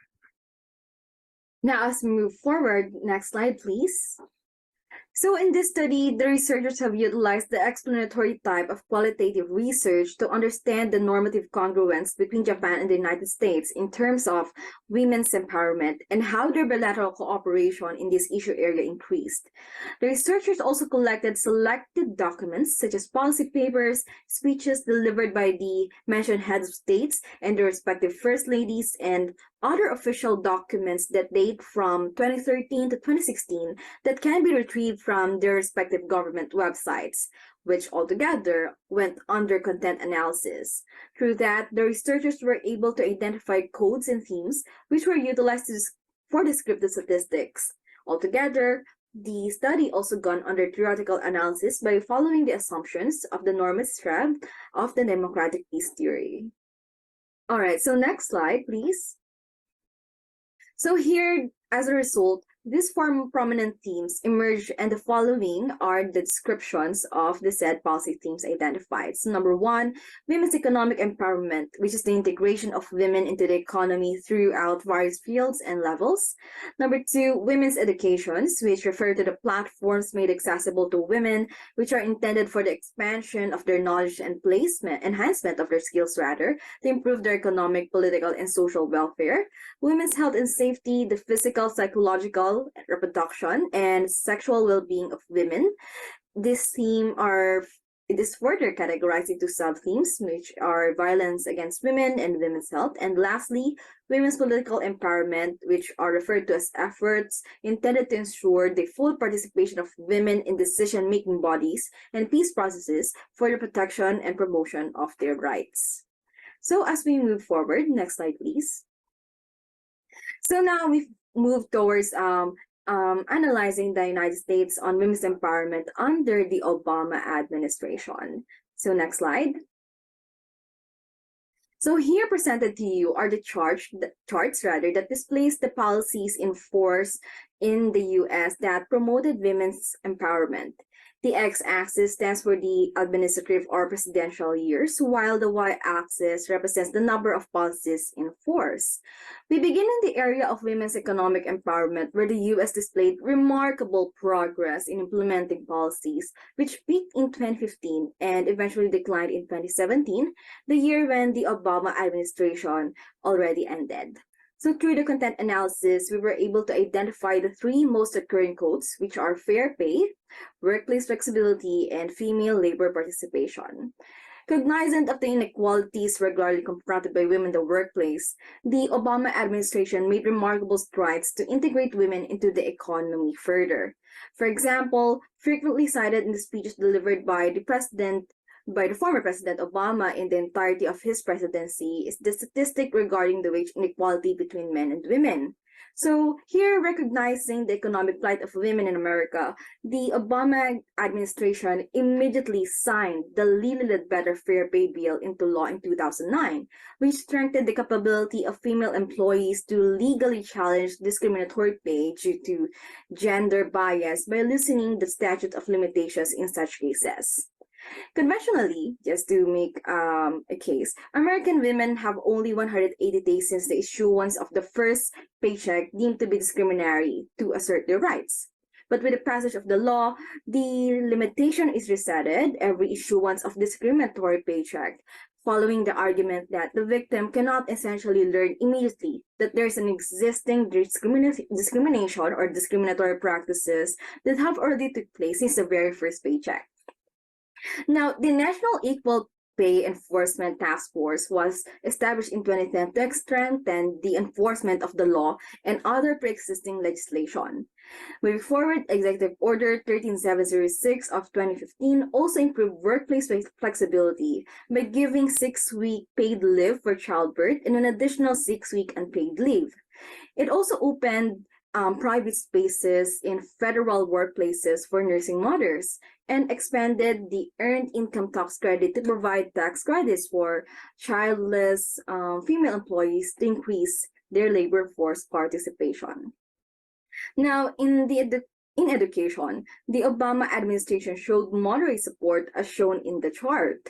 Now, as we move forward, next slide, please. So in this study, the researchers have utilized the explanatory type of qualitative research to understand the normative congruence between Japan and the United States in terms of women's empowerment and how their bilateral cooperation in this issue area increased. The researchers also collected selected documents such as policy papers, speeches delivered by the mentioned heads of states and their respective first ladies, and other official documents that date from 2013 to 2016 that can be retrieved from their respective government websites, which altogether went under content analysis. Through that, the researchers were able to identify codes and themes which were utilized for descriptive statistics. Altogether, the study also gone under theoretical analysis by following the assumptions of the normative strand of the democratic peace theory. All right, so next slide, please. So here, as a result, these four prominent themes emerge, and the following are the descriptions of the said policy themes identified. So number one, women's economic empowerment, which is the integration of women into the economy throughout various fields and levels. Number two, women's educations, which refer to the platforms made accessible to women, which are intended for the expansion of their knowledge and enhancement of their skills rather, to improve their economic, political, and social welfare. Women's health and safety, the physical, psychological, reproduction, and sexual well-being of women. This theme it is further categorized into sub-themes, which are violence against women and women's health. And lastly, women's political empowerment, which are referred to as efforts intended to ensure the full participation of women in decision-making bodies and peace processes for the protection and promotion of their rights. So as we move forward, next slide, please. So now we've moved towards analyzing the United States on women's empowerment under the Obama administration. So next slide. So here presented to you are the charts that displays the policies in force in the US that promoted women's empowerment. The x-axis stands for the administrative or presidential years, while the y-axis represents the number of policies in force. We begin in the area of women's economic empowerment, where the US displayed remarkable progress in implementing policies, which peaked in 2015 and eventually declined in 2017, the year when the Obama administration already ended. So through the content analysis, we were able to identify the three most occurring codes, which are fair pay, workplace flexibility, and female labor participation. Cognizant of the inequalities regularly confronted by women in the workplace, the Obama administration made remarkable strides to integrate women into the economy further. For example, frequently cited in the speeches delivered by the former President Obama in the entirety of his presidency is the statistic regarding the wage inequality between men and women. So here, recognizing the economic plight of women in America, the Obama administration immediately signed the Little Bit Better Fair Pay Bill into law in 2009, which strengthened the capability of female employees to legally challenge discriminatory pay due to gender bias by loosening the statute of limitations in such cases. Conventionally, just to make a case, American women have only 180 days since the issuance of the first paycheck deemed to be discriminatory to assert their rights. But with the passage of the law, the limitation is resetted every issuance of discriminatory paycheck, following the argument that the victim cannot essentially learn immediately that there's an existing discrimination or discriminatory practices that have already took place since the very first paycheck. Now, the National Equal Pay Enforcement Task Force was established in 2010 to strengthen the enforcement of the law and other pre-existing legislation. Moving forward, Executive Order 13706 of 2015 also improved workplace flexibility by giving 6-week paid leave for childbirth and an additional 6-week unpaid leave. It also opened private spaces in federal workplaces for nursing mothers and expanded the earned income tax credit to provide tax credits for childless female employees to increase their labor force participation. Now, in education, the Obama administration showed moderate support as shown in the chart.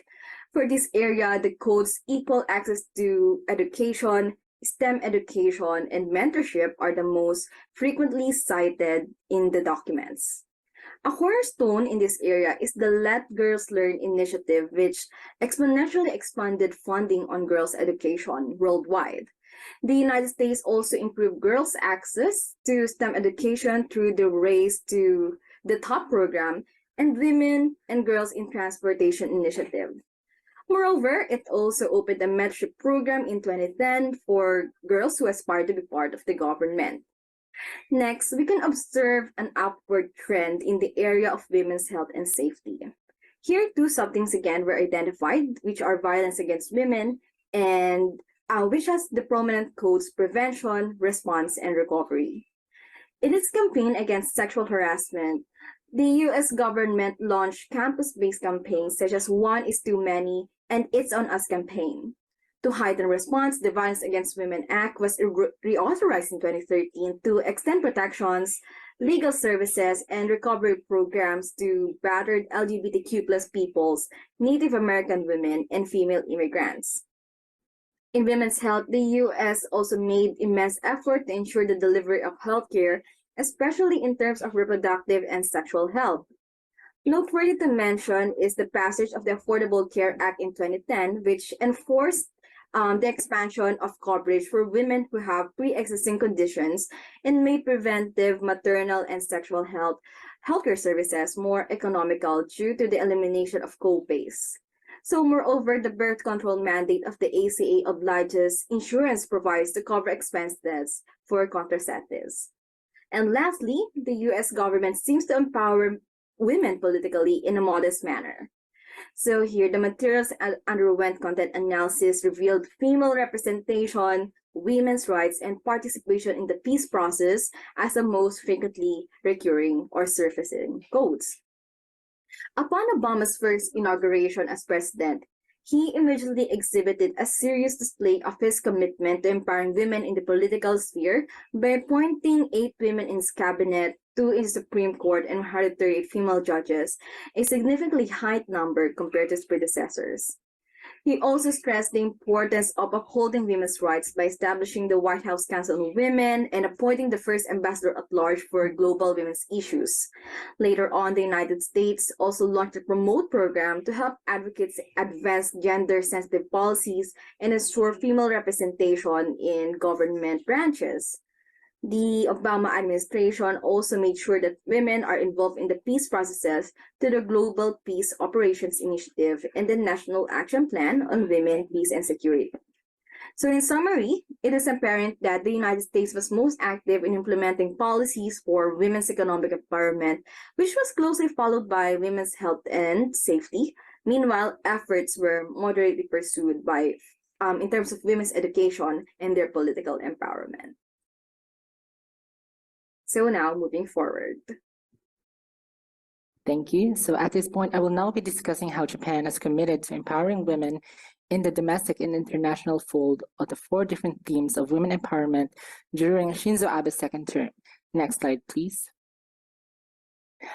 For this area, the codes equal access to education, STEM education, and mentorship are the most frequently cited in the documents. A cornerstone in this area is the Let Girls Learn initiative, which exponentially expanded funding on girls' education worldwide. The United States also improved girls' access to STEM education through the Race to the Top program and Women and Girls in Transportation initiative. Moreover, it also opened a mentorship program in 2010 for girls who aspire to be part of the government. Next, we can observe an upward trend in the area of women's health and safety. Here, two subthemes again were identified, which are violence against women and which has the prominent codes prevention, response, and recovery. In its campaign against sexual harassment, the US government launched campus-based campaigns such as One is Too Many and It's on Us campaign. To heighten response, the Violence Against Women Act was reauthorized in 2013 to extend protections, legal services, and recovery programs to battered LGBTQ plus peoples, Native American women, and female immigrants. In women's health, the US also made immense effort to ensure the delivery of healthcare, especially in terms of reproductive and sexual health. Noteworthy to mention is the passage of the Affordable Care Act in 2010, which enforced the expansion of coverage for women who have pre-existing conditions and made preventive maternal and sexual healthcare services more economical due to the elimination of co-pays. So moreover, the birth control mandate of the ACA obliges insurance providers to cover expenses for contraceptives. And lastly, the US government seems to empower women politically in a modest manner. So here, the materials underwent content analysis revealed female representation, women's rights, and participation in the peace process as the most frequently recurring or surfacing codes. Upon Obama's first inauguration as president, he immediately exhibited a serious display of his commitment to empowering women in the political sphere by appointing 8 women in his cabinet, 2 in the Supreme Court, and 138 female judges, a significantly high number compared to his predecessors. He also stressed the importance of upholding women's rights by establishing the White House Council on Women and appointing the first ambassador at large for global women's issues. Later on, the United States also launched a Promote program to help advocates advance gender-sensitive policies and ensure female representation in government branches. The Obama administration also made sure that women are involved in the peace processes to the Global Peace Operations Initiative and the National Action Plan on Women, Peace, and Security. So in summary, it is apparent that the United States was most active in implementing policies for women's economic empowerment, which was closely followed by women's health and safety. Meanwhile, efforts were moderately pursued by in terms of women's education and their political empowerment. So now, moving forward. Thank you. So at this point, I will now be discussing how Japan is committed to empowering women in the domestic and international fold of the 4 different themes of women empowerment during Shinzo Abe's second term. Next slide, please.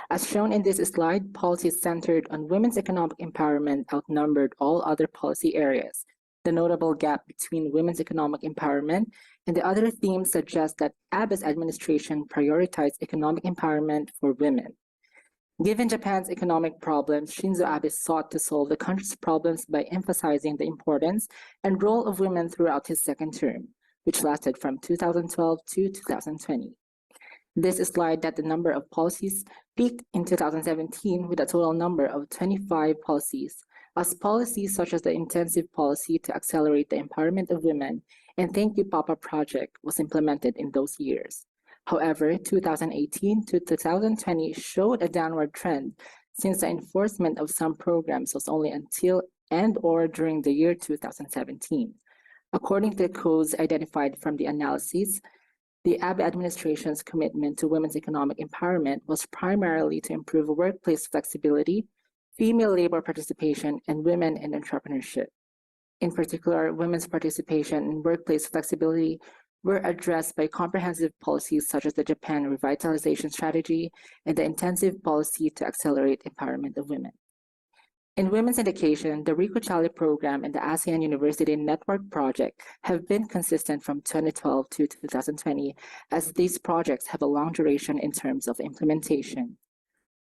As shown in this slide, policies centered on women's economic empowerment outnumbered all other policy areas. The notable gap between women's economic empowerment and the other themes suggests that Abe's administration prioritized economic empowerment for women. Given Japan's economic problems, Shinzo Abe sought to solve the country's problems by emphasizing the importance and role of women throughout his second term, which lasted from 2012 to 2020. This slide that the number of policies peaked in 2017 with a total number of 25 policies, as policies such as the Intensive Policy to Accelerate the Empowerment of Women and Thank You Papa project was implemented in those years. However, 2018 to 2020 showed a downward trend since the enforcement of some programs was only until and or during the year 2017. According to the codes identified from the analyses, the Abe administration's commitment to women's economic empowerment was primarily to improve workplace flexibility, female labor participation, and women in entrepreneurship. In particular, women's participation in workplace flexibility were addressed by comprehensive policies such as the Japan Revitalization Strategy and the Intensive Policy to Accelerate Empowerment of Women. In women's education, the Rico Chali program and the ASEAN University Network project have been consistent from 2012 to 2020, as these projects have a long duration in terms of implementation.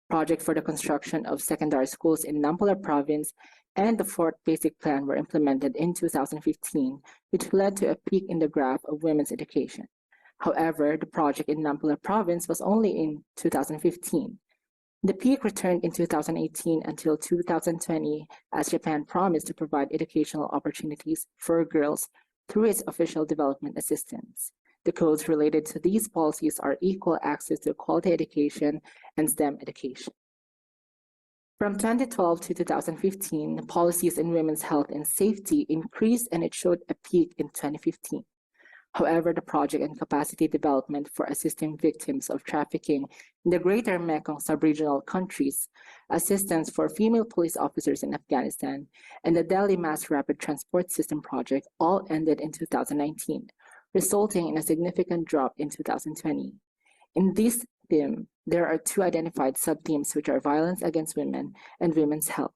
Projects for the construction of secondary schools in Nampula province and the 4th Basic Plan were implemented in 2015, which led to a peak in the graph of women's education. However, the project in Nampula province was only in 2015. The peak returned in 2018 until 2020, as Japan promised to provide educational opportunities for girls through its official development assistance. The codes related to these policies are equal access to quality education and STEM education. From 2012 to 2015, policies in women's health and safety increased and it showed a peak in 2015. However, the project and capacity development for assisting victims of trafficking in the Greater Mekong sub-regional countries, assistance for female police officers in Afghanistan, and the Delhi Mass Rapid Transport System project all ended in 2019, resulting in a significant drop in 2020. In this theme, there are two identified sub-themes, which are violence against women and women's health.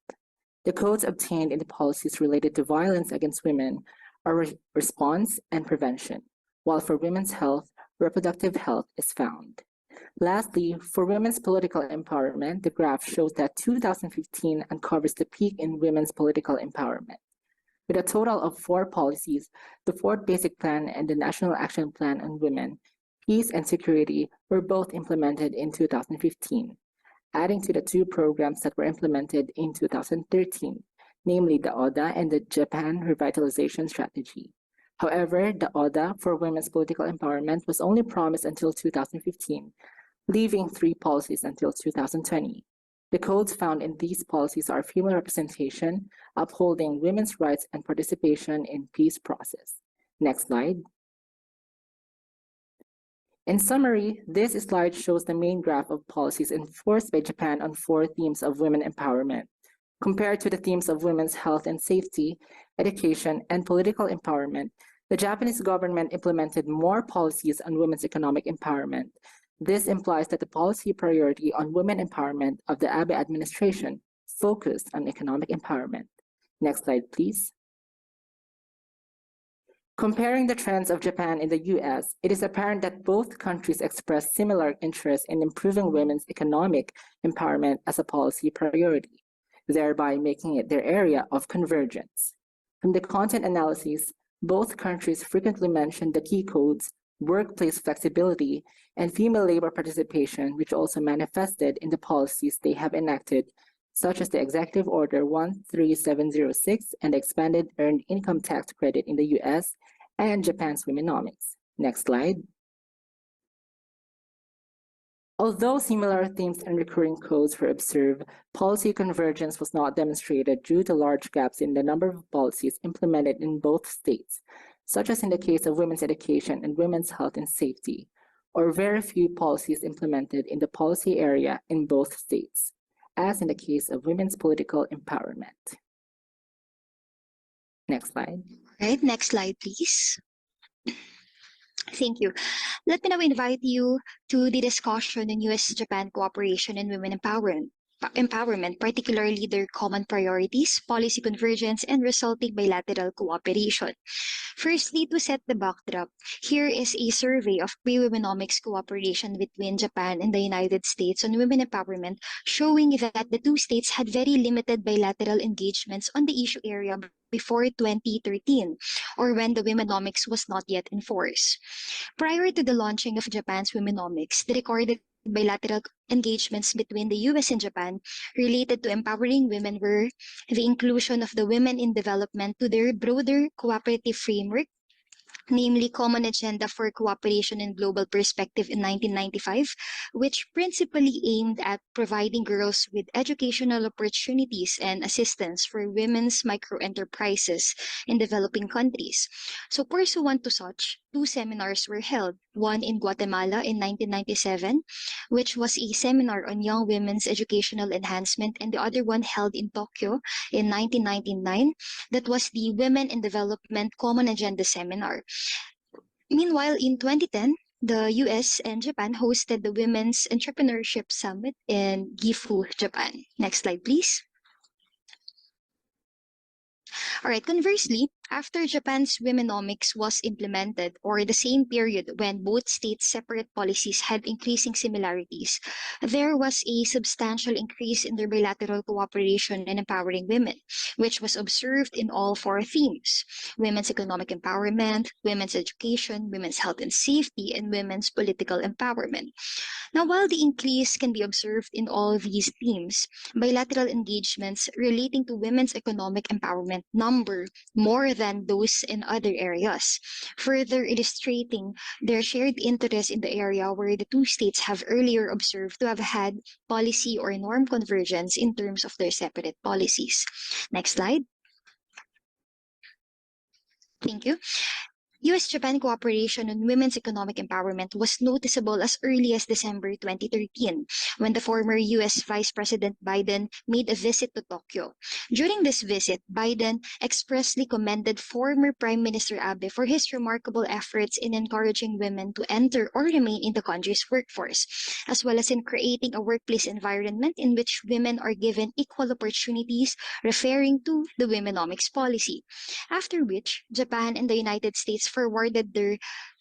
The codes obtained in the policies related to violence against women are response and prevention, while for women's health, reproductive health is found. Lastly, for women's political empowerment, the graph shows that 2015 uncovers the peak in women's political empowerment. With a total of 4 policies, the 4th Basic Plan and the National Action Plan on Women, Peace and Security were both implemented in 2015, adding to the 2 programs that were implemented in 2013, namely the ODA and the Japan Revitalization Strategy. However, the ODA for women's political empowerment was only promised until 2015, leaving 3 policies until 2020. The codes found in these policies are female representation, upholding women's rights and participation in peace process. Next slide. In summary, this slide shows the main graph of policies enforced by Japan on 4 themes of women empowerment. Compared to the themes of women's health and safety, education, and political empowerment, the Japanese government implemented more policies on women's economic empowerment. This implies that the policy priority on women empowerment of the Abe administration focused on economic empowerment. Next slide, please. Comparing the trends of Japan and the US, it is apparent that both countries express similar interest in improving women's economic empowerment as a policy priority, thereby making it their area of convergence. From the content analyses, both countries frequently mention the key codes, workplace flexibility, and female labor participation, which also manifested in the policies they have enacted, such as the Executive Order 13706 and the Expanded Earned Income Tax Credit in the US and Japan's Womenomics. Next slide. Although similar themes and recurring codes were observed, policy convergence was not demonstrated due to large gaps in the number of policies implemented in both states, such as in the case of women's education and women's health and safety, or very few policies implemented in the policy area in both states, as in the case of women's political empowerment. Next slide. All right, next slide, please. Thank you. Let me now invite you to the discussion on US-Japan cooperation and women empowerment, particularly their common priorities, policy convergence, and resulting bilateral cooperation. Firstly, to set the backdrop, here is a survey of pre-womenomics cooperation between Japan and the United States on women empowerment, showing that the 2 states had very limited bilateral engagements on the issue area before 2013, or when the Womenomics was not yet in force. Prior to the launching of Japan's Womenomics, the recorded bilateral engagements between the US and Japan related to empowering women were the inclusion of the Women in Development to their broader cooperative framework, namely Common Agenda for Cooperation and Global Perspective in 1995, which principally aimed at providing girls with educational opportunities and assistance for women's microenterprises in developing countries. So pursuant to such, 2 seminars were held, one in Guatemala in 1997, which was a seminar on young women's educational enhancement, and the other one held in Tokyo in 1999, that was the Women in Development Common Agenda Seminar. Meanwhile, in 2010, the US and Japan hosted the Women's Entrepreneurship Summit in Gifu, Japan. Next slide, please. All right, conversely, after Japan's Womenomics was implemented, or the same period when both states' separate policies had increasing similarities, there was a substantial increase in their bilateral cooperation in empowering women, which was observed in all 4 themes: women's economic empowerment, women's education, women's health and safety, and women's political empowerment. Now, while the increase can be observed in all these themes, bilateral engagements relating to women's economic empowerment number more than those in other areas, further illustrating their shared interest in the area where the two states have earlier observed to have had policy or norm convergence in terms of their separate policies. Next slide. Thank you. US-Japan cooperation on women's economic empowerment was noticeable as early as December 2013, when the former US Vice President Biden made a visit to Tokyo. During this visit, Biden expressly commended former Prime Minister Abe for his remarkable efforts in encouraging women to enter or remain in the country's workforce, as well as in creating a workplace environment in which women are given equal opportunities, referring to the Womenomics policy. After which, Japan and the United States forwarded their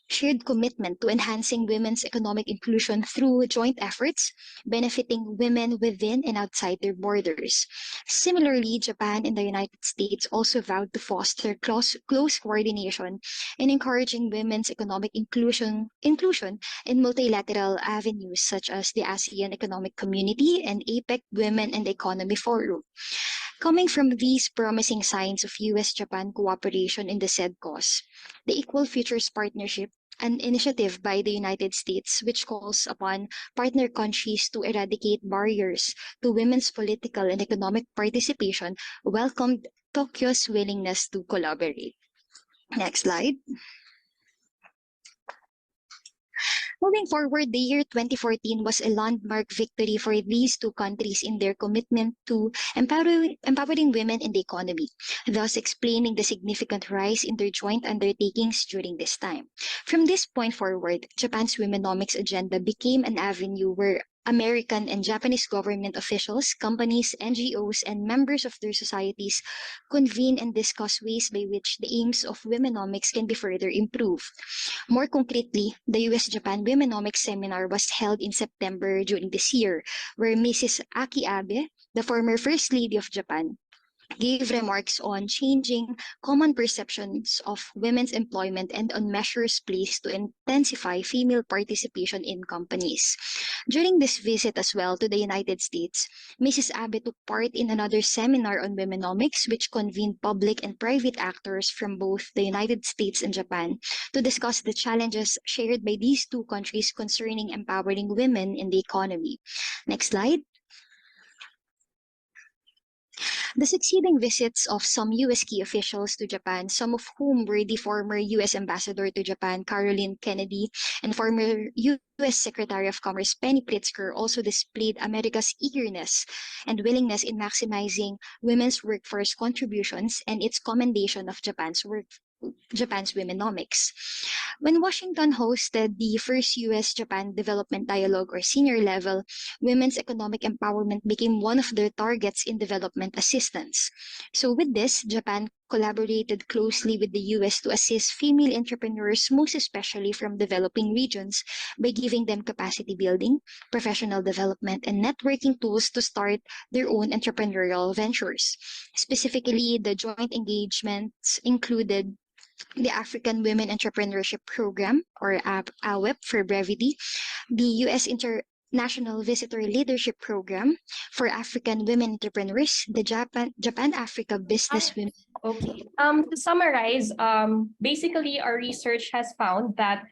shared commitment to enhancing women's economic inclusion through joint efforts benefiting women within and outside their borders. Similarly, Japan and the United States also vowed to foster close coordination in encouraging women's economic inclusion in multilateral avenues such as the ASEAN Economic Community and APEC Women and the Economy Forum. Coming from these promising signs of US-Japan cooperation in the said cause, the Equal Futures Partnership, an initiative by the United States which calls upon partner countries to eradicate barriers to women's political and economic participation, welcomed Tokyo's willingness to collaborate. Next slide. Moving forward, the year 2014 was a landmark victory for these two countries in their commitment to empowering women in the economy, thus explaining the significant rise in their joint undertakings during this time. From this point forward, Japan's Womenomics agenda became an avenue where American and Japanese government officials, companies, NGOs, and members of their societies convene and discuss ways by which the aims of Womenomics can be further improved. More concretely, the US-Japan Womenomics Seminar was held in September during this year, where Mrs. Aki Abe, the former First Lady of Japan, gave remarks on changing common perceptions of women's employment and on measures placed to intensify female participation in companies. During this visit as well to the United States, Mrs. Abe took part in another seminar on womenomics, which convened public and private actors from both the United States and Japan to discuss the challenges shared by these two countries concerning empowering women in the economy. Next slide. The succeeding visits of some U.S. key officials to Japan, some of whom were the former U.S. Ambassador to Japan, Caroline Kennedy, and former U.S. Secretary of Commerce, Penny Pritzker, also displayed America's eagerness and willingness in maximizing women's workforce contributions and its commendation of Japan's Womenomics. When Washington hosted the first US-Japan Development Dialogue or senior level, women's economic empowerment became one of their targets in development assistance. So with this, Japan collaborated closely with the US to assist female entrepreneurs, most especially from developing regions, by giving them capacity building, professional development, and networking tools to start their own entrepreneurial ventures. Specifically, the joint engagements included the African Women Entrepreneurship Program, or AWEP for brevity, the U.S. International Visitor Leadership Program for African Women Entrepreneurs, the Japan-Africa Business Women. Okay. To summarize, basically our research has found that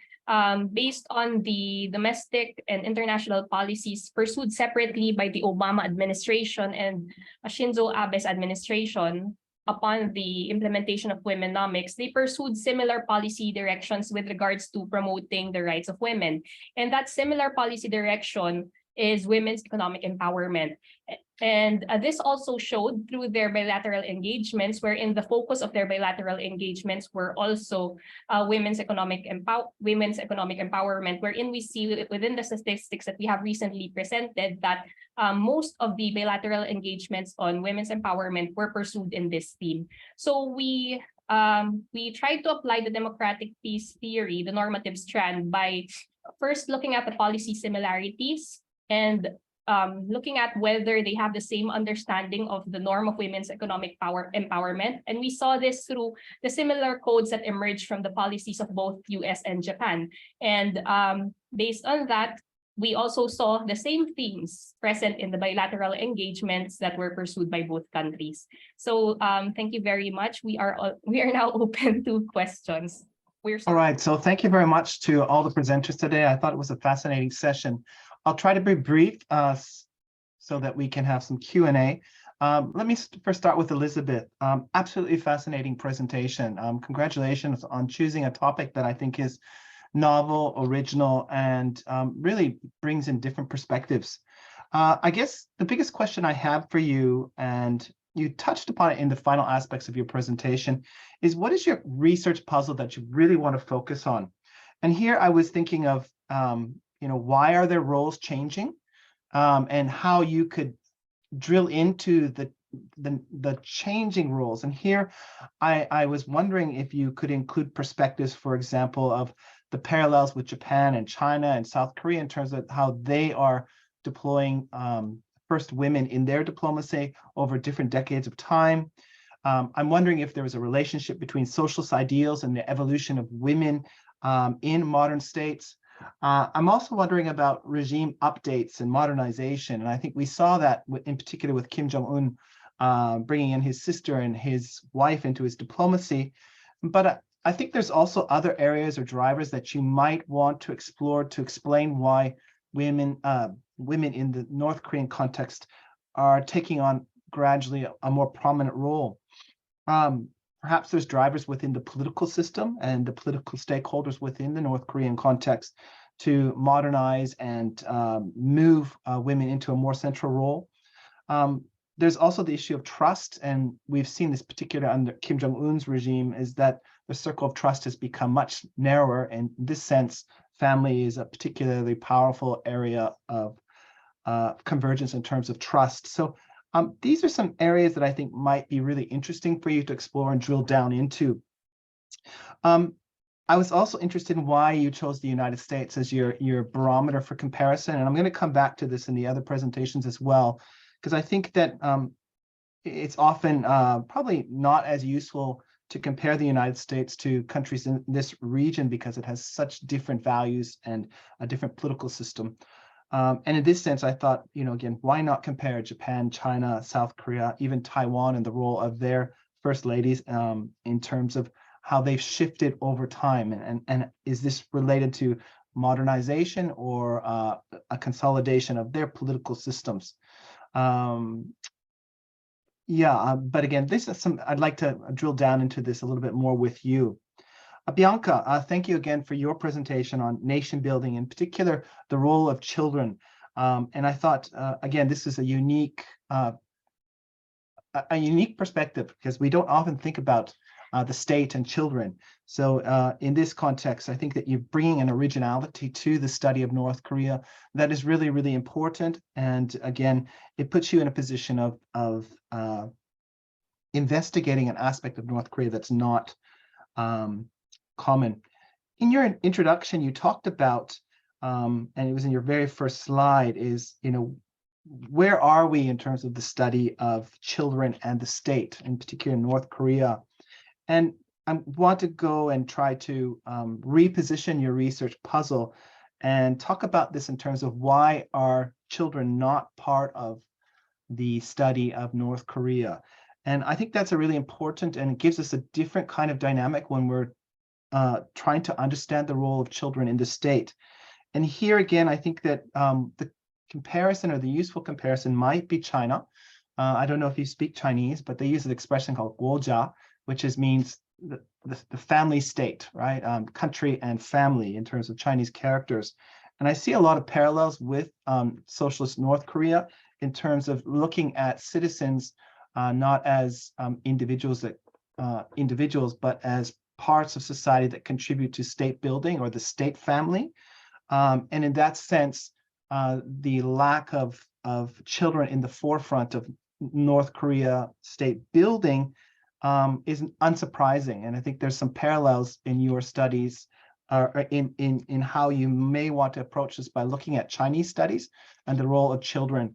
based on the domestic and international policies pursued separately by the Obama administration and Shinzo Abe's administration, upon the implementation of Womenomics, they pursued similar policy directions with regards to promoting the rights of women. And that similar policy direction is women's economic empowerment. And this also showed through their bilateral engagements, wherein the focus of their bilateral engagements were also women's economic empowerment, wherein we see within the statistics that we have recently presented that most of the bilateral engagements on women's empowerment were pursued in this theme. So we tried to apply the democratic peace theory, the normative strand, by first looking at the policy similarities and looking at whether they have the same understanding of the norm of women's economic empowerment. And we saw this through the similar codes that emerged from the policies of both US and Japan. And based on that, we also saw the same themes present in the bilateral engagements that were pursued by both countries. So thank you very much. We are now open to questions. All right, so thank you very much to all the presenters today. I thought it was a fascinating session. I'll try to be brief so that we can have some Q&A. Let me first start with Elizabeth. Absolutely fascinating presentation. Congratulations on choosing a topic that I think is novel, original, and really brings in different perspectives. I guess the biggest question I have for you, and you touched upon it in the final aspects of your presentation, is what is your research puzzle that you really want to focus on? And here I was thinking of, why are their roles changing, and how you could drill into the changing roles. And here I was wondering if you could include perspectives, for example, of the parallels with Japan and China and South Korea in terms of how they are deploying first women in their diplomacy over different decades of time. I'm wondering if there was a relationship between socialist ideals and the evolution of women in modern states. I'm also wondering about regime updates and modernization. And I think we saw that in particular with Kim Jong-un bringing in his sister and his wife into his diplomacy. But I think there's also other areas or drivers that you might want to explore to explain why women in the North Korean context are taking on gradually a more prominent role. Perhaps there's drivers within the political system and the political stakeholders within the North Korean context to modernize and move women into a more central role. There's also the issue of trust, and we've seen this particularly under Kim Jong-un's regime, is that the circle of trust has become much narrower. And in this sense, family is a particularly powerful area of convergence in terms of trust. So these are some areas that I think might be really interesting for you to explore and drill down into. I was also interested in why you chose the United States as your barometer for comparison. And I'm going to come back to this in the other presentations as well, because I think that it's often probably not as useful to compare the United States to countries in this region because it has such different values and a different political system. And in this sense, I thought, again, why not compare Japan, China, South Korea, even Taiwan, and the role of their first ladies in terms of how they've shifted over time? And is this related to modernization or a consolidation of their political systems? But again, this is I'd like to drill down into this a little bit more with you. Bianca, thank you again for your presentation on nation building, in particular, the role of children. And I thought, again, this is a unique perspective because we don't often think about the state and children. So in this context, I think that you're bringing an originality to the study of North Korea that is really, really important. And again, it puts you in a position of investigating an aspect of North Korea that's not common. In your introduction, you talked about, and it was in your very first slide, is, where are we in terms of the study of children and the state, in particular North Korea? And I want to go and try to reposition your research puzzle and talk about this in terms of why are children not part of the study of North Korea. And I think that's a really important, and it gives us a different kind of dynamic when we're trying to understand the role of children in the state. And here again, I think that the comparison or the useful comparison might be China. I don't know if you speak Chinese, but they use an expression called 国家, which means the family state, right? Country and family in terms of Chinese characters. And I see a lot of parallels with socialist North Korea in terms of looking at citizens not as individuals, but as parts of society that contribute to state building or the state family. And in that sense, the lack of children in the forefront of North Korea state building isn't unsurprising. And I think there's some parallels in your studies in how you may want to approach this by looking at Chinese studies and the role of children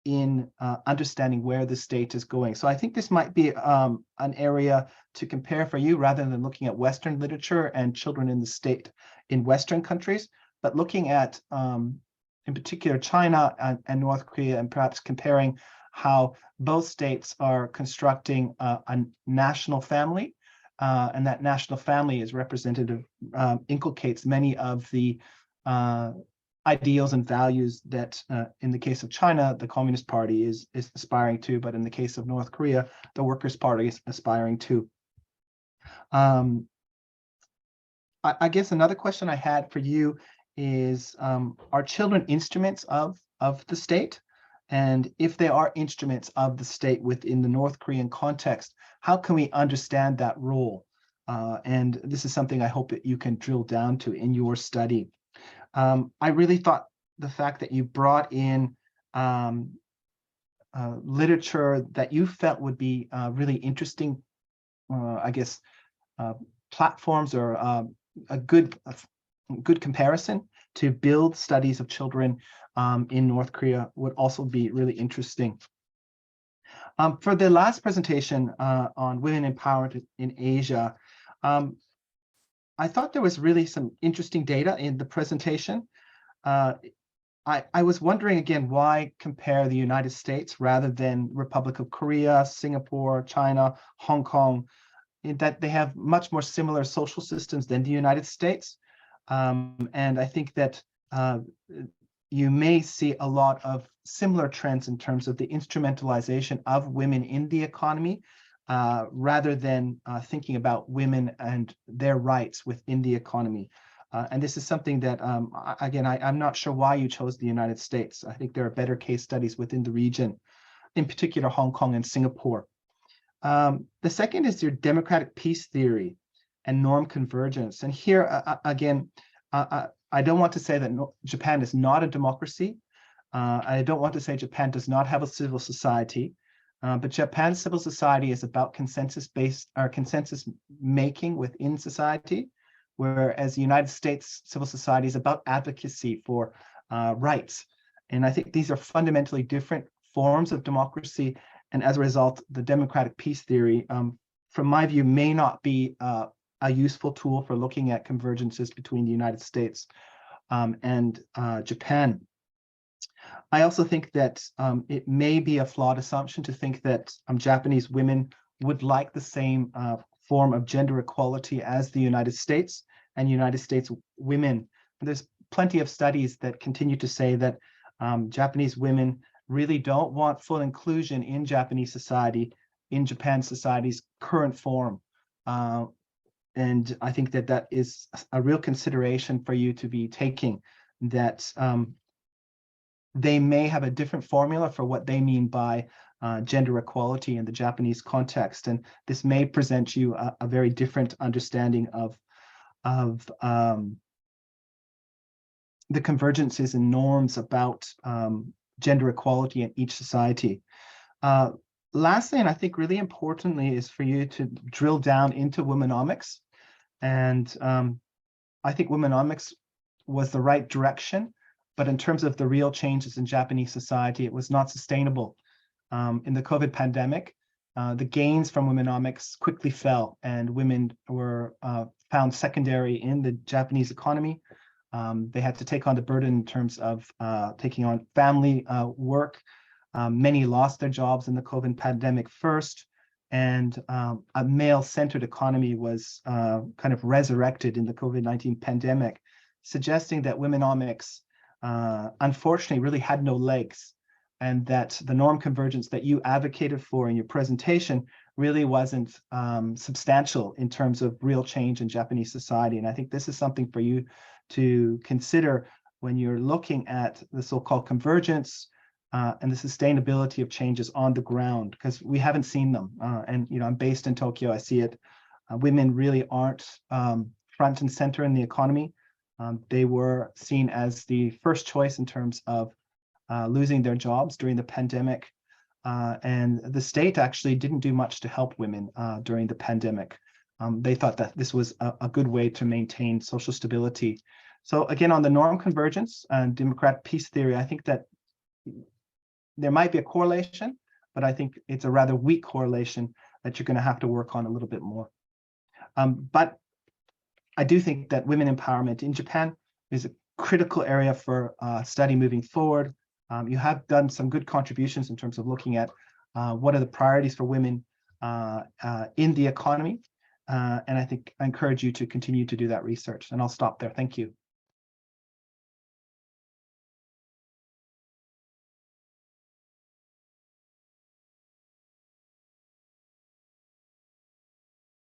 in understanding where the state is going. So I think this might be an area to compare for you rather than looking at Western literature and children in the state in Western countries. but looking at, in particular, China and North Korea, and perhaps comparing how both states are constructing a national family, and that national family is representative, inculcates many of the ideals and values that, in the case of China, the Communist Party is aspiring to, but in the case of North Korea, the Workers' Party is aspiring to. I guess another question I had for you is, are children instruments of the state? And if they are instruments of the state within the North Korean context, how can we understand that role? And this is something I hope that you can drill down to in your study. I really thought the fact that you brought in literature that you felt would be really interesting, I guess, platforms, or a good comparison to build studies of children in North Korea would also be really interesting. For the last presentation on women empowerment in Asia, I thought there was really some interesting data in the presentation. I was wondering again, why compare the United States rather than Republic of Korea, Singapore, China, Hong Kong, in that they have much more similar social systems than the United States. And I think that you may see a lot of similar trends in terms of the instrumentalization of women in the economy, rather than thinking about women and their rights within the economy. And this is something that, again, I'm not sure why you chose the United States. I think there are better case studies within the region, in particular Hong Kong and Singapore. The second is your democratic peace theory and norm convergence. And here, again, I don't want to say that Japan is not a democracy. I don't want to say Japan does not have a civil society. But Japan's civil society is about consensus-based, or consensus making within society, whereas the United States civil society is about advocacy for rights. And I think these are fundamentally different forms of democracy. And as a result, the democratic peace theory, from my view, may not be a useful tool for looking at convergences between the United States and Japan. I also think that it may be a flawed assumption to think that Japanese women would like the same form of gender equality as the United States and United States women. There's plenty of studies that continue to say that Japanese women really don't want full inclusion in Japanese society, in Japan's society's current form. And I think that that is a real consideration for you to be taking, that they may have a different formula for what they mean by gender equality in the Japanese context. And this may present you a very different understanding of the convergences and norms about gender equality in each society. Lastly, and I think really importantly, is for you to drill down into womenomics. And I think womenomics was the right direction, but in terms of the real changes in Japanese society, it was not sustainable. In the COVID pandemic, the gains from womenomics quickly fell, and women were found secondary in the Japanese economy. They had to take on the burden in terms of taking on family work. Many lost their jobs in the COVID pandemic first, and a male-centered economy was kind of resurrected in the COVID-19 pandemic, suggesting that womenomics unfortunately really had no legs, and that the norm convergence that you advocated for in your presentation really wasn't substantial in terms of real change in Japanese society. And I think this is something for you to consider when you're looking at the so-called convergence and the sustainability of changes on the ground, because we haven't seen them. And I'm based in Tokyo, I see it. Women really aren't front and center in the economy. They were seen as the first choice in terms of losing their jobs during the pandemic. And the state actually didn't do much to help women during the pandemic. They thought that this was a good way to maintain social stability. So again, on the norm convergence and democratic peace theory, I think that there might be a correlation, but I think it's a rather weak correlation that you're going to have to work on a little bit more. But I do think that women empowerment in Japan is critical area for study moving forward. You have done some good contributions in terms of looking at what are the priorities for women in the economy. And I think I encourage you to continue to do that research. And I'll stop there. Thank you.